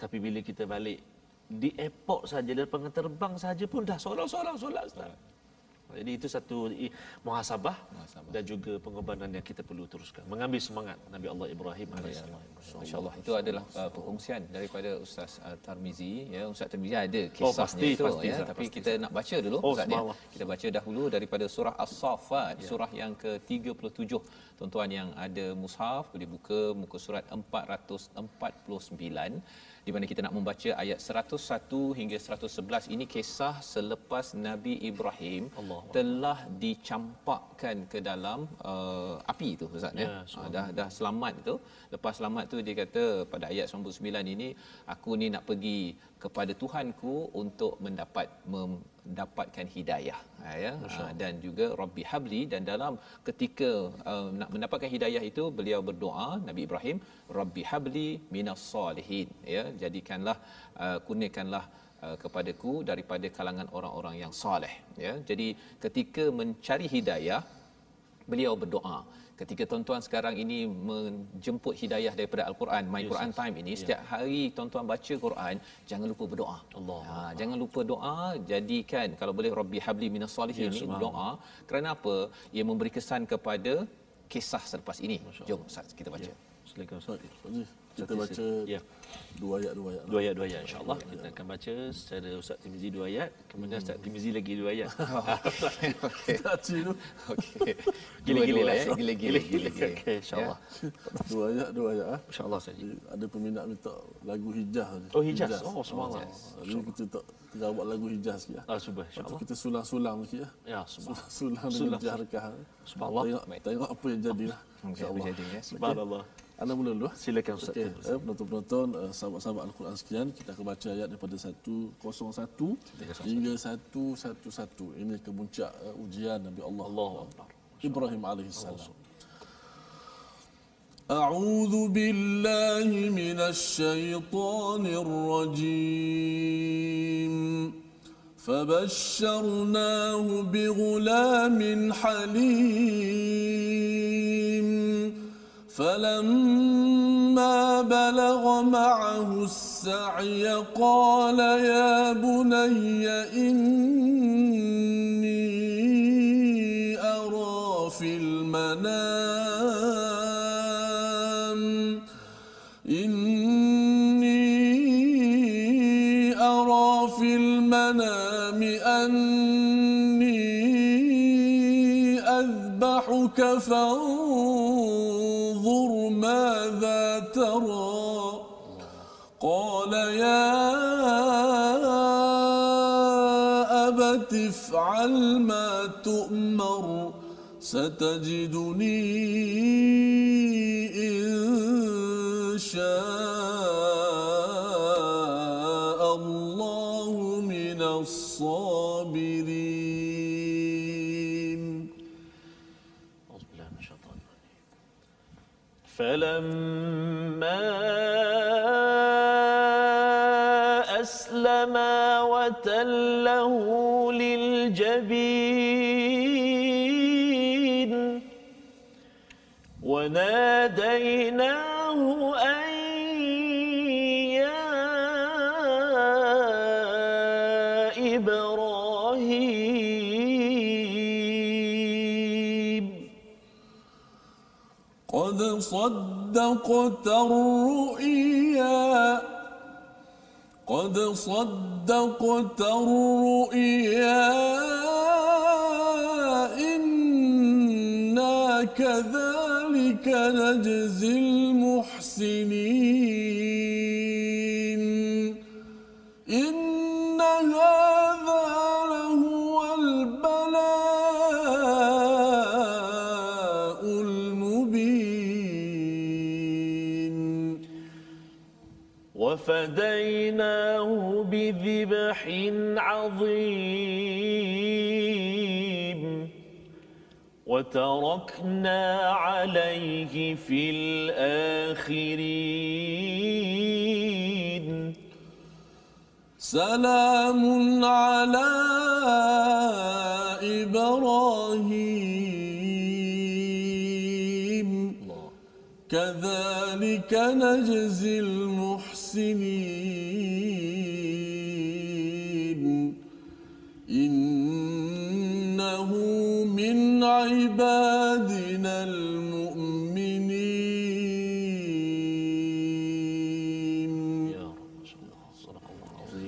Tapi bila kita balik di airport saja, dari pengeterbang saja pun dah solat Ustaz. Jadi itu satu muhasabah dan juga pengorbanan yang kita perlu teruskan. Mengambil semangat Nabi Allah Ibrahim alaihissalam. Masya-Allah, itu adalah perkongsian daripada Ustaz Tarmizi, ya. Ustaz Tarmizi ada kisahnya pasti, ya. Tapi kita nak baca dulu Ustaz, ya. Kita baca dahulu daripada surah As-Saffat, surah yang ke-37. Tuan-tuan yang ada mushaf boleh buka muka surat 449 di mana kita nak membaca ayat 101 hingga 111. Ini kisah selepas Nabi Ibrahim telah dicampakkan ke dalam api tu Ustaz ya. Dah selamat tu. Lepas selamat tu dia kata pada ayat 99 ini, aku ni nak pergi kepada Tuhanku untuk mendapatkan hidayah ya. Dan juga Rabbi habli, dan dalam ketika nak mendapatkan hidayah itu beliau berdoa, Nabi Ibrahim, Rabbi habli minas salihin ya, jadikanlah kurniakanlah kepadaku daripada kalangan orang-orang yang soleh ya. Jadi ketika mencari hidayah beliau berdoa. Ketika tuan-tuan sekarang ini menjemput hidayah daripada Al-Quran, My Quran Time ini, setiap hari tuan-tuan baca Quran, jangan lupa berdoa. Jangan lupa doa, jadikan kalau boleh Rabbi habli minas salihin ini doa. Kerana apa? Ia memberi kesan kepada kisah selepas ini. Jom Ustaz kita baca. Silakan Ustaz. Kita baca dua ayat insya-Allah. Kita akan baca secara Ustaz Tirmizi 2 ayat, kemudian Ustaz Tirmizi lagi 2 ayat. Okey. Okey. Gila-gila lah ya. Gila-gila. Okey, insya-Allah. Dua ayat Insya-Allah saja. Ada peminat minta lagu Hijaz. Oh, Hijaz. Oh, subhanallah. Jadi kita tak buat lagu Hijaz sikit. Subhanallah. Insya-Allah. Kita sulang-sulang sikit ya. Ya, subhanallah. Sulang dengan jaharkah. Subhanallah. Tengok apa yang jadilah. Insya-Allah. Subhanallah. Anda mula dulu. Silakan Ustaz. Okey, penonton-penonton, sahabat-sahabat Al-Quran sekian, kita akan baca ayat daripada 101 hingga 111. Ini kemuncak ujian Nabi Allah Ibrahim alaihissalam. A'udzu billahi minasy syaithanir rajim. فبشرناه بغلام حليم فلما بلغ معه السعي قال يا بني إني أرى في المنام أني أذبحك فانظر ماذا ترى قال يا أبت افعل ما تؤمر ستجدني إن شاء الله من الصابرين. أعوذ بالله من الشيطان الرجيم. فلما أسلما وتله للجبين وناديناه أن يا إبراهيم قد صدقت الرؤيا إنا كذلك نجزي المحسنين إن هذا لهو البلاء المبين وفديناه بذبح عظيم وتركنا عليه في الآخرين سلام على إبراهيم كذلك نجزي المحسنين إنه من عبادنا المؤمنين.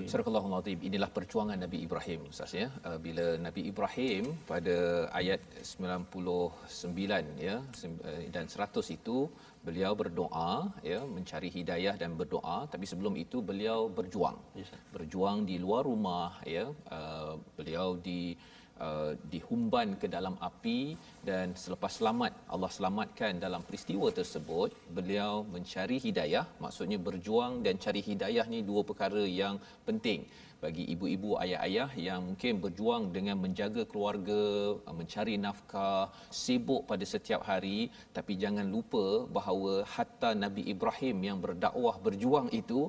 Surah azim. Inilah perjuangan Nabi Ibrahim Ustaz ya. Bila Nabi Ibrahim pada ayat 99 ya dan 100 itu beliau berdoa ya, mencari hidayah dan berdoa, tapi sebelum itu beliau berjuang. Berjuang di luar rumah ya. Beliau dihumban ke dalam api, dan selepas selamat, Allah selamatkan dalam peristiwa tersebut, beliau mencari hidayah. Maksudnya berjuang dan cari hidayah ni dua perkara yang penting bagi ibu-ibu, ayah-ayah yang mungkin berjuang dengan menjaga keluarga, mencari nafkah, sibuk pada setiap hari. Tapi jangan lupa bahawa hatta Nabi Ibrahim yang berdakwah, berjuang itu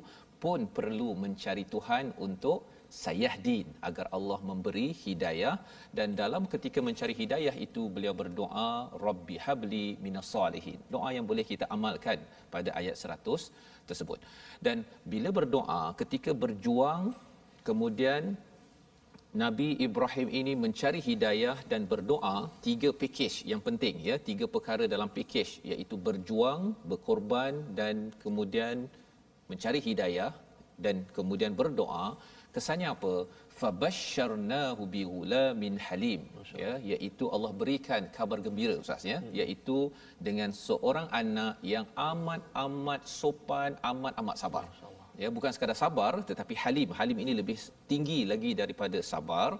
pun perlu mencari Tuhan untuk sayahdin, agar Allah memberi hidayah. Dan dalam ketika mencari hidayah itu beliau berdoa, Rabbi habli minas salihin. Doa yang boleh kita amalkan pada ayat 100 tersebut. Dan bila berdoa, ketika berjuang, kemudian Nabi Ibrahim ini mencari hidayah dan berdoa, tiga package yang penting ya, tiga perkara dalam package, iaitu berjuang, berkorban dan kemudian mencari hidayah dan kemudian berdoa. Kesannya apa? Fabasyarnahu bighulamin halim, ya, iaitu Allah berikan kabar gembira Ustaz ya, iaitu dengan seorang anak yang amat sopan, amat sabar. Ya, bukan sekadar sabar tetapi halim. Halim ini lebih tinggi lagi daripada sabar.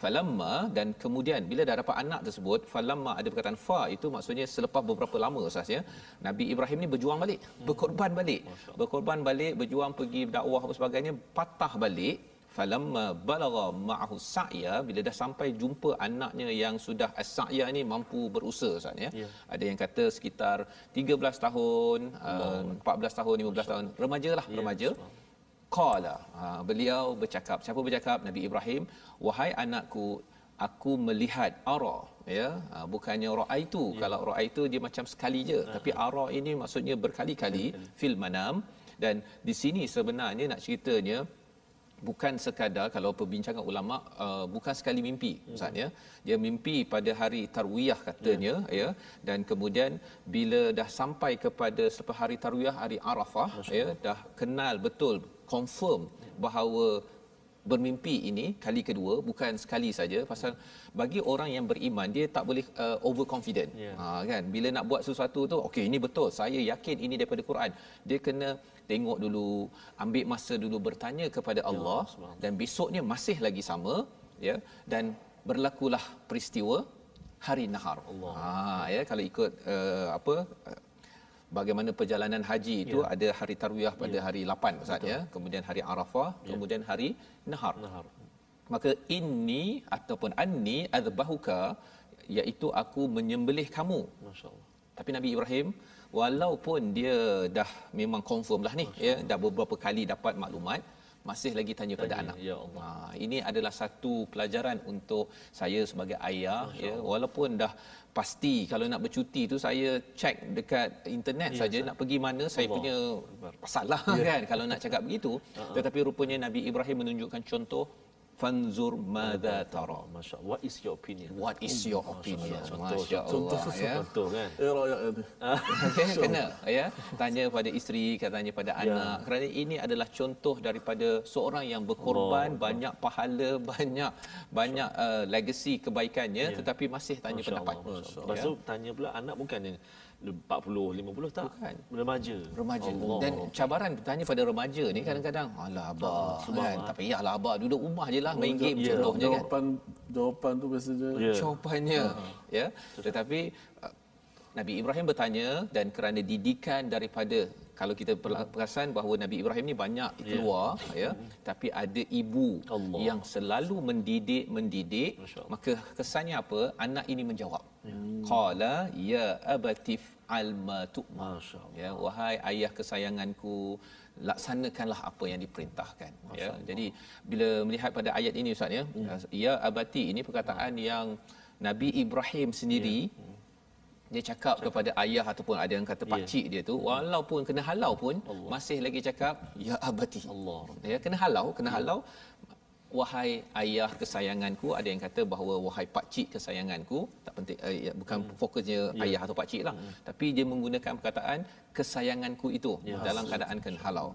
Falamma, dan kemudian bila dah dapat anak tersebut, falamma ada perkataan fa, itu maksudnya selepas beberapa lama Ustaz ya. Nabi Ibrahim ni berjuang balik, berkorban balik. Berkorban balik, berjuang pergi dakwah apa sebagainya, patah balik. Falamma balagha ma'ahu sa'ya, bila dah sampai jumpa anaknya yang sudah as-sa'ya ni mampu berusaha Ustaz ya. Ada yang kata sekitar 13 tahun, 14 tahun, 15 tahun, remajalah, remaja. Qala, beliau bercakap. Siapa bercakap? Nabi Ibrahim, wahai anakku, aku melihat, ara ya, bukannya ra'aitu. Kalau ra'aitu dia macam sekali je, tapi ara ini maksudnya berkali-kali, fil manam. Dan di sini sebenarnya nak ceritanya bukan sekadar, kalau perbincangan ulama, bukan sekali mimpi Ustaz ya. Dia mimpi pada hari tarwiyah katanya ya, dan kemudian bila dah sampai kepada selepas hari tarwiyah, hari Arafah ya, dah kenal betul, confirm bahawa bermimpi ini kali kedua, bukan sekali saja. Pasal bagi orang yang beriman, dia tak boleh overconfident. Kan, bila nak buat sesuatu tu, okey ini betul, saya yakin ini daripada Quran. Dia kena tengok dulu, ambil masa dulu, bertanya kepada Allah, dan besoknya masih lagi sama ya, dan berlakulah peristiwa hari nahar. Ya, kalau ikut bagaimana perjalanan haji itu, ada hari tarwiyah pada hari 8 Ustaz ya, kemudian hari Arafah, kemudian hari nahar. Maka inni ataupun anni adzbahuka, iaitu aku menyembelih kamu. Masya-Allah. Tapi Nabi Ibrahim, walaupun dia dah memang confirm lah ni ya, dah beberapa kali dapat maklumat, masih lagi tanya pada anak. Ya Allah. Ini adalah satu pelajaran untuk saya sebagai ayah ya, walaupun dah pasti kalau nak bercuti tu saya cek dekat internet saja, nak pergi mana saya punya masalah kan kalau nak cakap begitu. Tetapi rupanya Nabi Ibrahim menunjukkan contoh, fanzur madza tara. Masya-Allah. What is your opinion? What is your opinion? Contoh ya. Contoh kan. Okey, kena ya. Tanya pada isteri, tanya pada anak. Kerana ini adalah contoh daripada seorang yang berkorban, banyak pahala, banyak legacy kebaikannya, tetapi masih tanya pendapat. Lepas tu tanya pula anak, bukan yang 40, 50 tak. Bukan. Remaja. Dan cabaran tanya pada remaja ni kadang-kadang, alah abah kan, tak payahlah abah, duduk rumah je lah main game contohnya kan. Jawapan tu biasanya jawapannya ya. Tetapi Nabi Ibrahim bertanya, dan kerana didikan daripada, kalau kita perasan bahawa Nabi Ibrahim ni banyak keluar ya, tapi ada ibu yang selalu mendidik, maka kesannya apa? Anak ini menjawab. Qala ya abatif alma tu'mar. Ya, wahai ayah kesayanganku, laksanakanlah apa yang diperintahkan ya. Jadi bila melihat pada ayat ini Ustaz ya, ya abati ini perkataan yang Nabi Ibrahim sendiri dia cakap kepada ayah ataupun ada yang kata pakcik dia tu, walaupun kena halau pun masih lagi cakap ya abati. Ya, kena halau wahai ayah kesayanganku, ada yang kata bahawa wahai pakcik kesayanganku, tak penting bukan fokusnya ayah atau pakcik lah, tapi dia menggunakan perkataan kesayanganku itu dalam keadaan kan halau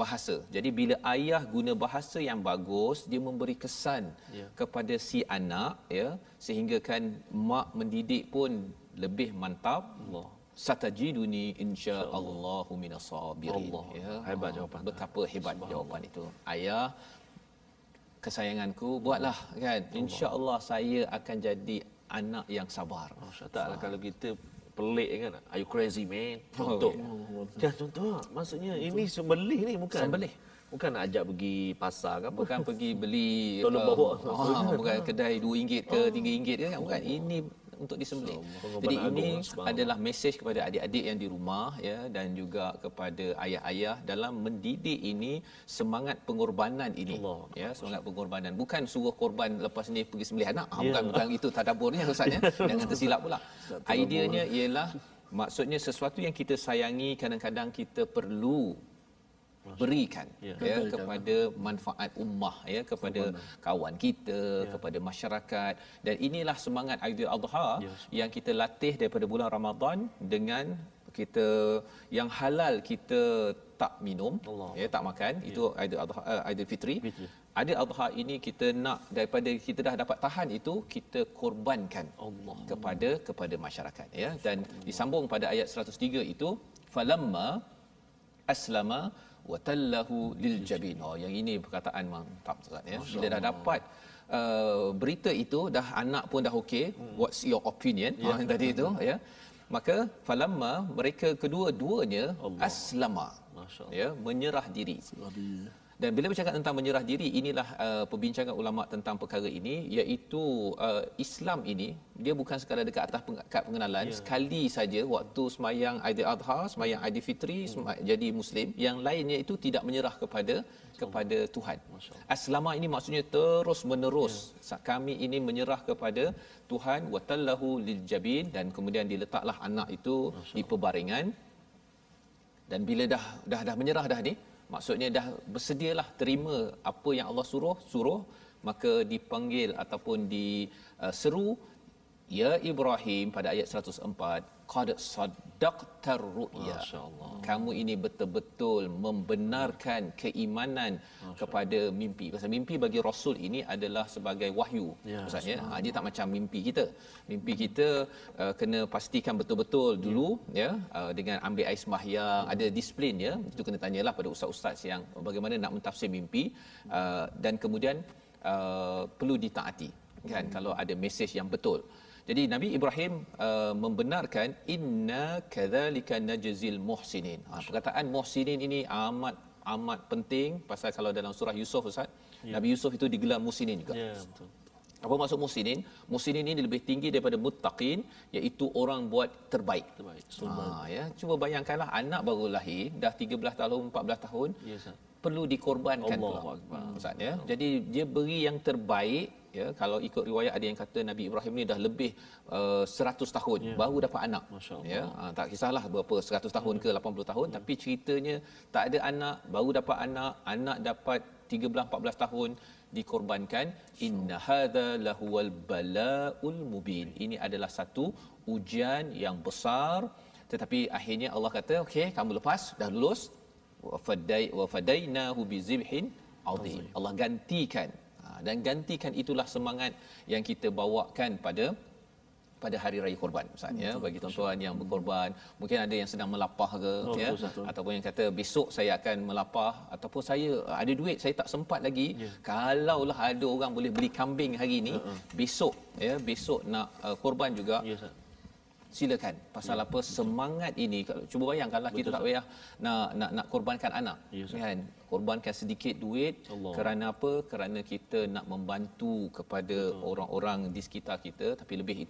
bahasa. Jadi bila ayah guna bahasa yang bagus, dia memberi kesan kepada si anak, ya, sehingga kan mak mendidik pun lebih mantap. Satajiduni insya-Allahu minas sabirin. Ya, hebat jawapan. Betapa hebat jawapan itu. Ayah kesayanganku, buatlah kan, insya-Allah saya akan jadi anak yang sabar. Taklah kalau kita pelik kan, are you crazy man, contoh. Contoh maksudnya ini sembelih ni, bukan sembelih, bukan nak ajak pergi pasar ke apa, bukan pergi beli tolong bawa bukan kedai RM2 ke RM3 ke kan, bukan. Ini untuk disembelih. Jadi ini adalah mesej kepada adik-adik yang di rumah, ya, dan juga kepada ayah-ayah dalam mendidik ini, semangat pengorbanan ini, ya, semangat pengorbanan. Bukan suruh korban lepas ni pergi sembelih anak. Bukan itu tadaburnya Ustaz, ya. Jangan tersilap pula. Ideanya ialah, maksudnya sesuatu yang kita sayangi kadang-kadang kita perlu berikan, ya, kepada manfaat ummah, ya, kepada kawan kita, kepada masyarakat. Dan inilah semangat Aidil Adha yang kita latih daripada bulan Ramadan, dengan kita yang halal kita tak minum, ya, tak makan. Itu Aidil Adha, Aidil Fitri. Aidil Adha ini kita nak, daripada kita dah dapat tahan itu, kita korbankan kepada masyarakat, ya. Dan disambung pada ayat 103 itu, falamma aslama watallahu liljabin. Yang ini perkataan mantap, Ustaz, ya. Bila dah dapat berita itu, dah anak pun dah okey, what's your opinion tadi itu, ya, maka falamma, mereka kedua-duanya aslama, ya, menyerah diri. Dan bila bercakap tentang menyerah diri, inilah perbincangan ulama tentang perkara ini, iaitu Islam ini dia bukan sekadar dekat atas kad pengenalan, sekali saja waktu semayang Aidil Adha, semayang Aidil Fitri, jadi Muslim. Yang lainnya itu tidak menyerah kepada Tuhan. Aslama ini maksudnya terus menerus, kami ini menyerah kepada Tuhan. Watallahu liljabin, dan kemudian diletaklah anak itu di pebaringan. Dan bila dah menyerah dah ni, maksudnya dah bersedialah terima apa yang Allah suruh, maka dipanggil ataupun diseru, ya Ibrahim, pada ayat 104, qad saddaqta ru'ya. Kamu ini betul-betul membenarkan keimanan kepada mimpi. Pasal mimpi bagi Rasul ini adalah sebagai wahyu, Ustaz, ya. Dia tak macam mimpi kita. Mimpi kita kena pastikan betul-betul dulu, ya, dengan ambil air sembahyang, ada disiplin, ya. Itu kena tanyalah pada ustaz-ustaz yang bagaimana nak mentafsir mimpi, dan kemudian perlu ditaati, kan, kalau ada mesej yang betul. Jadi Nabi Ibrahim membenarkan, inna kadzalika najzil muhsinin. Perkataan muhsinin ini amat penting, pasal kalau dalam surah Yusuf, Ustaz, Nabi Yusuf itu digelar muhsinin juga. Betul. Apa maksud muhsinin? Muhsinin ini lebih tinggi daripada muttaqin, iaitu orang buat terbaik. Ya, cuba bayangkanlah, anak baru lahir, dah 13 tahun, 14 tahun, perlu dikorbankan pula, Ustaz, ya. Jadi dia beri yang terbaik, ya. Kalau ikut riwayat, ada yang kata Nabi Ibrahim ni dah lebih 100 tahun baru dapat anak, ya. Tak kisahlah berapa, 100 tahun ke 80 tahun, tapi ceritanya tak ada anak, baru dapat anak dapat 13-14 tahun, dikorbankan. Inna hadza lahuwal balaul mubin. Ini adalah satu ujian yang besar, tetapi akhirnya Allah kata, okey, kamu lepas, dah lulus, wa fadainahu bizibhin azim. Allah gantikan, dan gantikan itulah semangat yang kita bawakan pada hari raya korban, Ustaz, ya. Bagi tuan-tuan yang berkorban, mungkin ada yang sedang melapah ke, ya, ataupun yang kata besok saya akan melapah, ataupun saya ada duit, saya tak sempat lagi. Kalaulah ada orang boleh beli kambing hari ni, besok, ya, besok nak korban juga, silakan. Pasal apa? Semangat ini, cuba bayangkanlah, kita tak payah nak korbankan anak, kan, korbankan sedikit duit. Kerana apa? Kerana kita nak membantu kepada orang-orang di sekitar kita, tapi lebih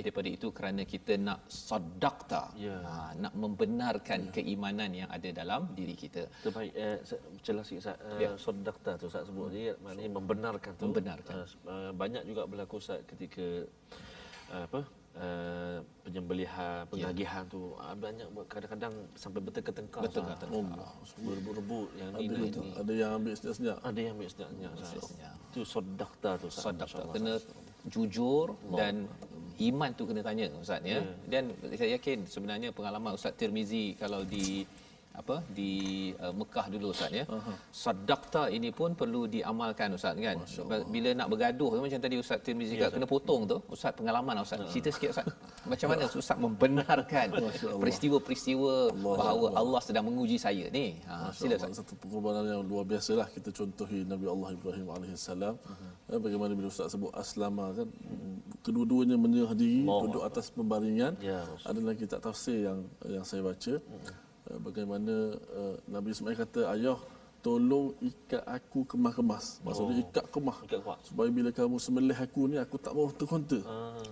daripada itu kerana kita nak sedekah, nak membenarkan keimanan yang ada dalam diri kita. Terbaik, jelas sikit, sedekah tu Ustaz sebut, dia maknanya membenarkan tu. Banyak juga berlaku, Ustaz, ketika penyembelihan, pengagihan tu banyak kadang-kadang sampai bertengkar-tengkar. Berebut-rebut yang ini. Ada yang ambil senyap-senyap. Ada yang ambil senyap-senyap. Itu sedekah tu. Sedekah kena jujur dan iman tu kena tanya Ustaz ya. Dan saya yakin sebenarnya pengalaman Ustaz Tirmizi kalau di Mekah dulu Ustaz ya. Sedekah ini pun perlu diamalkan Ustaz kan. Bila nak bergaduh macam tadi Ustaz Tirmizi kena potong tu, Ustaz pengalaman Ustaz. Cerita sikit Ustaz. Macam mana Ustaz membenarkan peristiwa-peristiwa bahawa Allah sedang menguji saya ni. Sila Ustaz. Satu pengorbanan yang luar biasalah kita contohi Nabi Allah Ibrahim alaihissalam. Bagaimana bila Ustaz sebut aslama kan, kedua-duanya menyerah diri, duduk atas pembaringan. Adalah kitab tafsir yang saya baca. Bagaimana Nabi Ismail kata, ayah tolong ikat aku kemas-kemas. Maksudnya ikat kemah. Supaya bila kamu sembelih aku ni, aku tak mau terkonta.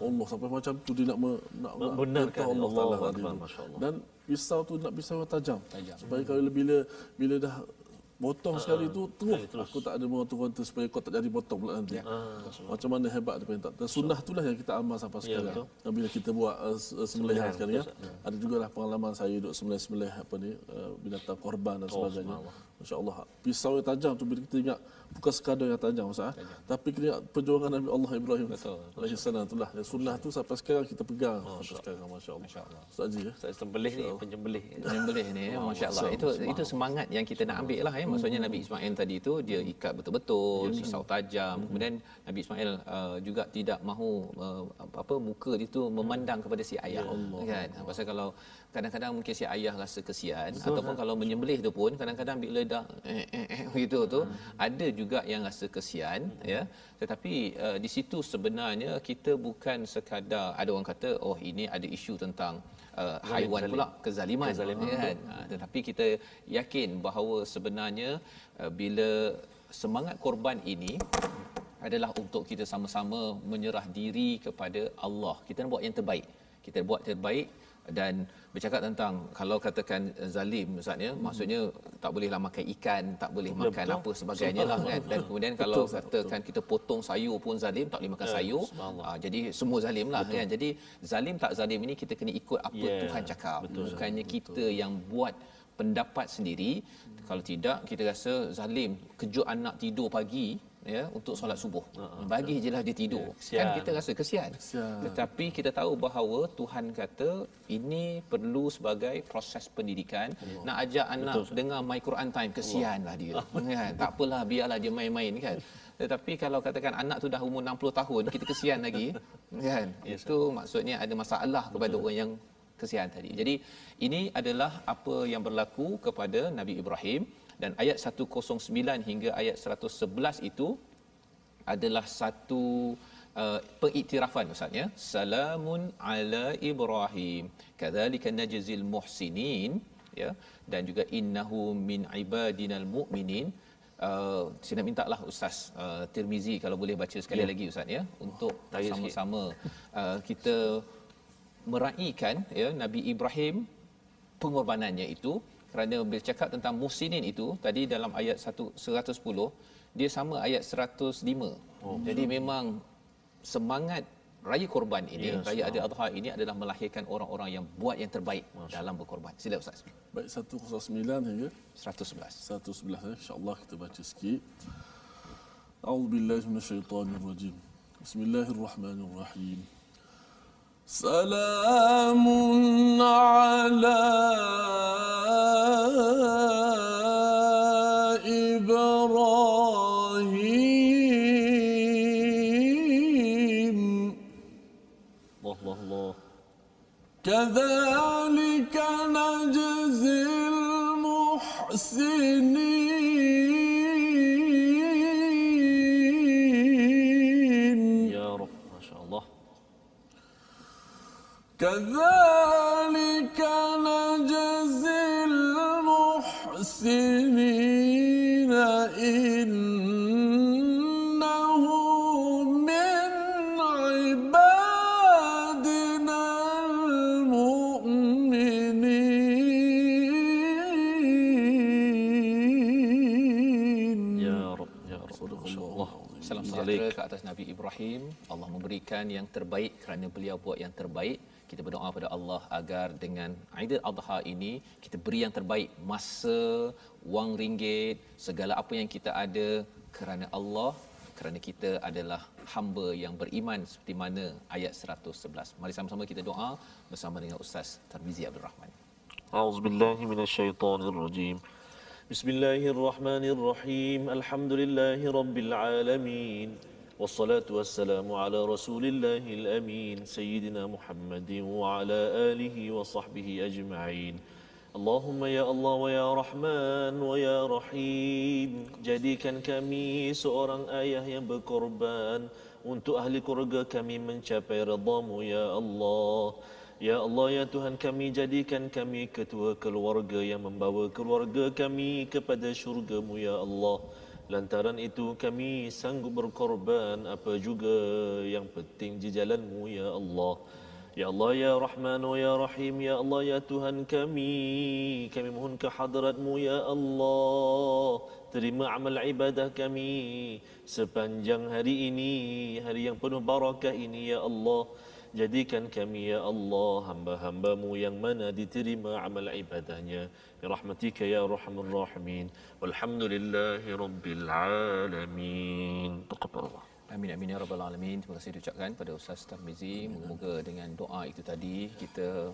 Allah sampai macam tu dia nak membenarkan Allah Taala. Dan pisau tu nak pisau yang tajam. Supaya kalau bila dah potong sekali tu terus aku tak ada mau konta supaya kau tak jadi potong pula nanti. Macam mana hebat dia perintah. Dan sunnah itulah yang kita amal sampai sekarang. Bila kita buat sembelihan sekarang ya. Ada jugalah pengalaman saya duduk sembelih binatang korban dan sebagainya. Masya-Allah. Pisau yang tajam tu bila kita ingat bukan sekadar yang tajam Ustaz, tapi kita ingat perjuangan Nabi Allah Ibrahim alaihi salam itulah. Yang sunnah tu sampai sekarang kita pegang sampai sekarang masya-Allah. Ustaz Haji ya. Saya sembelih ni penyembelih ni masya-Allah. Itu semangat yang kita nak ambil lah ya. Maksudnya Nabi Ismail tadi tu dia ikat betul-betul pisau tajam. Kemudian Nabi Ismail juga tidak mahu muka dia tu memandang kepada si ayah kan. Pasal kalau kadang-kadang mungkin si ayah rasa kesian ataupun kalau menyembelih tu pun kadang-kadang bila dah begitu tu ada juga yang rasa kesian ya. Tetapi di situ sebenarnya kita bukan sekadar ada orang kata ini ada isu tentang haiwan pula kezaliman kan. Tetapi kita yakin bahawa sebenarnya bila semangat korban ini adalah untuk kita sama-sama menyerah diri kepada Allah. Kita nak buat yang terbaik. Kita buat terbaik. Dan bercakap tentang kalau katakan zalim Ustaz ya, maksudnya tak bolehlah makan ikan, tak boleh makan apa sebagainya lah kan. Dan kemudian kalau katakan kita potong sayur pun zalim, tak boleh makan sayur. Jadi semua zalim lah kan. Jadi zalim tak zalim ini kita kena ikut apa Tuhan cakap. Bukannya kita yang buat pendapat sendiri. Kalau tidak kita rasa zalim kejut anak tidur pagi ya untuk solat subuh. Bagi jelah dia tidur. Kan kita rasa kesian. Tetapi kita tahu bahawa Tuhan kata ini perlu sebagai proses pendidikan. Nak ajak anak dengar My Quran Time, kesianlah dia. Kan? Tak apalah, biarlah dia main-main kan. Tetapi kalau katakan anak tu dah umur 60 tahun kita kesian lagi kan. Itu maksudnya ada masalah kepada orang yang kesian tadi. Jadi ini adalah apa yang berlaku kepada Nabi Ibrahim. Dan ayat 109 hingga ayat 111 itu adalah satu pengiktirafan Ustaz ya. Salamun ala Ibrahim kadzalika najzil muhsinin ya, dan juga innahu min ibadinal mu'minin. Saya nak mintalah Ustaz Tirmizi kalau boleh baca sekali lagi Ustaz ya, untuk sama-sama kita meraihkan ya Nabi Ibrahim pengorbanannya itu. Kerana bercakap tentang muhsinin itu tadi dalam ayat 110 dia sama ayat 105. Jadi memang semangat raya korban ini, raya Adil-Adha ini adalah melahirkan orang-orang yang buat yang terbaik dalam berkorban. Sila Ustaz. Baik, 109 hingga 111. 111 insya-Allah kita baca sikit. A'udzubillahi minasyaitonirrajim. Bismillahirrahmanirrahim. سلام على إبراهيم الله كذلك نجزي المحسنين يا رب ما شاء الله كذلك نجزي المحسنين إنه من عبادنا المؤمنين يا رب يا رب. Salam sejahtera ke atas Nabi Ibrahim. Allah memberikan yang terbaik kerana beliau buat yang terbaik. Kita berdoa pada Allah agar dengan Aidil Adha ini kita beri yang terbaik, masa, wang ringgit, segala apa yang kita ada kerana Allah, kerana kita adalah hamba yang beriman seperti mana ayat 111. Mari sama-sama kita doa bersama dengan Ustaz Tarmizi Abdul Rahman. A'udzubillahi minasyaitonirrajim. Bismillahirrahmanirrahim. Alhamdulillahi rabbil alamin. والصلاة والسلام على رسول الله الأمين سيدنا محمد وعلى آله وصحبه أجمعين اللهم يا الله ويا رحمن ويا رحيم jadikan kami seorang ayah yang berkorban untuk ahli keluarga kami mencapai redha-Mu ya Allah. Ya Allah, ya Tuhan kami, jadikan kami ketua keluarga yang membawa keluarga kami kepada syurga-Mu ya Allah. Lantaran itu kami sanggup berkorban apa juga yang penting di jalan-Mu ya Allah. Ya Allah, ya Rahman, ya Rahim, ya Allah, ya Tuhan kami mohon ke hadrat-Mu ya Allah. Terima amal ibadah kami sepanjang hari ini, hari yang penuh barakah ini ya Allah. Jadikan kami ya Allah hamba-hamba-Mu yang mana diterima amal ibadahnya. Ya rahmatika ya arhamar rahimin. Walhamdulillahi rabbil alamin. Taqabbalallah. Amin amin ya rabbal alamin. Terima kasih diucapkan pada Ustaz Tarmizi. Moga-moga dengan doa itu tadi kita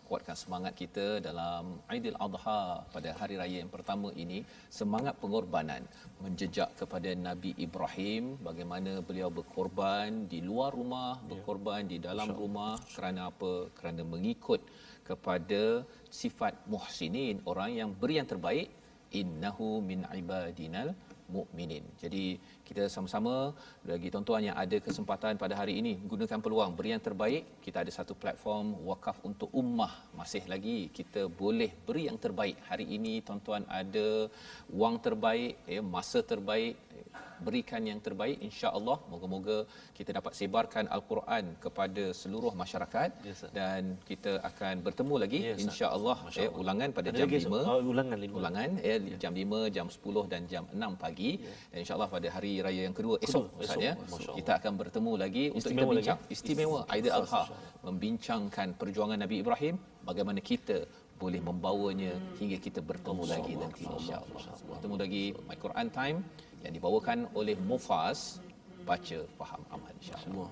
kuatkan semangat kita dalam Aidil Adha pada hari raya yang pertama ini, semangat pengorbanan menjejak kepada Nabi Ibrahim, bagaimana beliau berkorban di luar rumah, berkorban di dalam rumah kerana apa? Kerana mengikut kepada sifat muhsinin, orang yang beri yang terbaik, innahu min ibadinal mukminin. Jadi kita sama-sama bagi tuan-tuan yang ada kesempatan pada hari ini gunakan peluang beri yang terbaik. Kita ada satu platform wakaf untuk ummah, masih lagi kita boleh beri yang terbaik. Hari ini tuan-tuan ada wang terbaik, masa terbaik, berikan yang terbaik insya-Allah. Moga-moga kita dapat sebarkan al-Quran kepada seluruh masyarakat dan kita akan bertemu lagi insya-Allah ulangan pada jam 5. Ulangan jam 5, jam 10 dan jam 6 pagi. Dan insya-Allah pada hari raya yang kedua esok kita akan bertemu lagi untuk kita bincang istimewa Aidil Adha, membincangkan perjuangan Nabi Ibrahim, bagaimana kita boleh membawanya hingga kita bertemu lagi nanti insya-Allah. Bertemu lagi My Quran Time yang dibawakan oleh Mufaz, baca faham amal insya-Allah.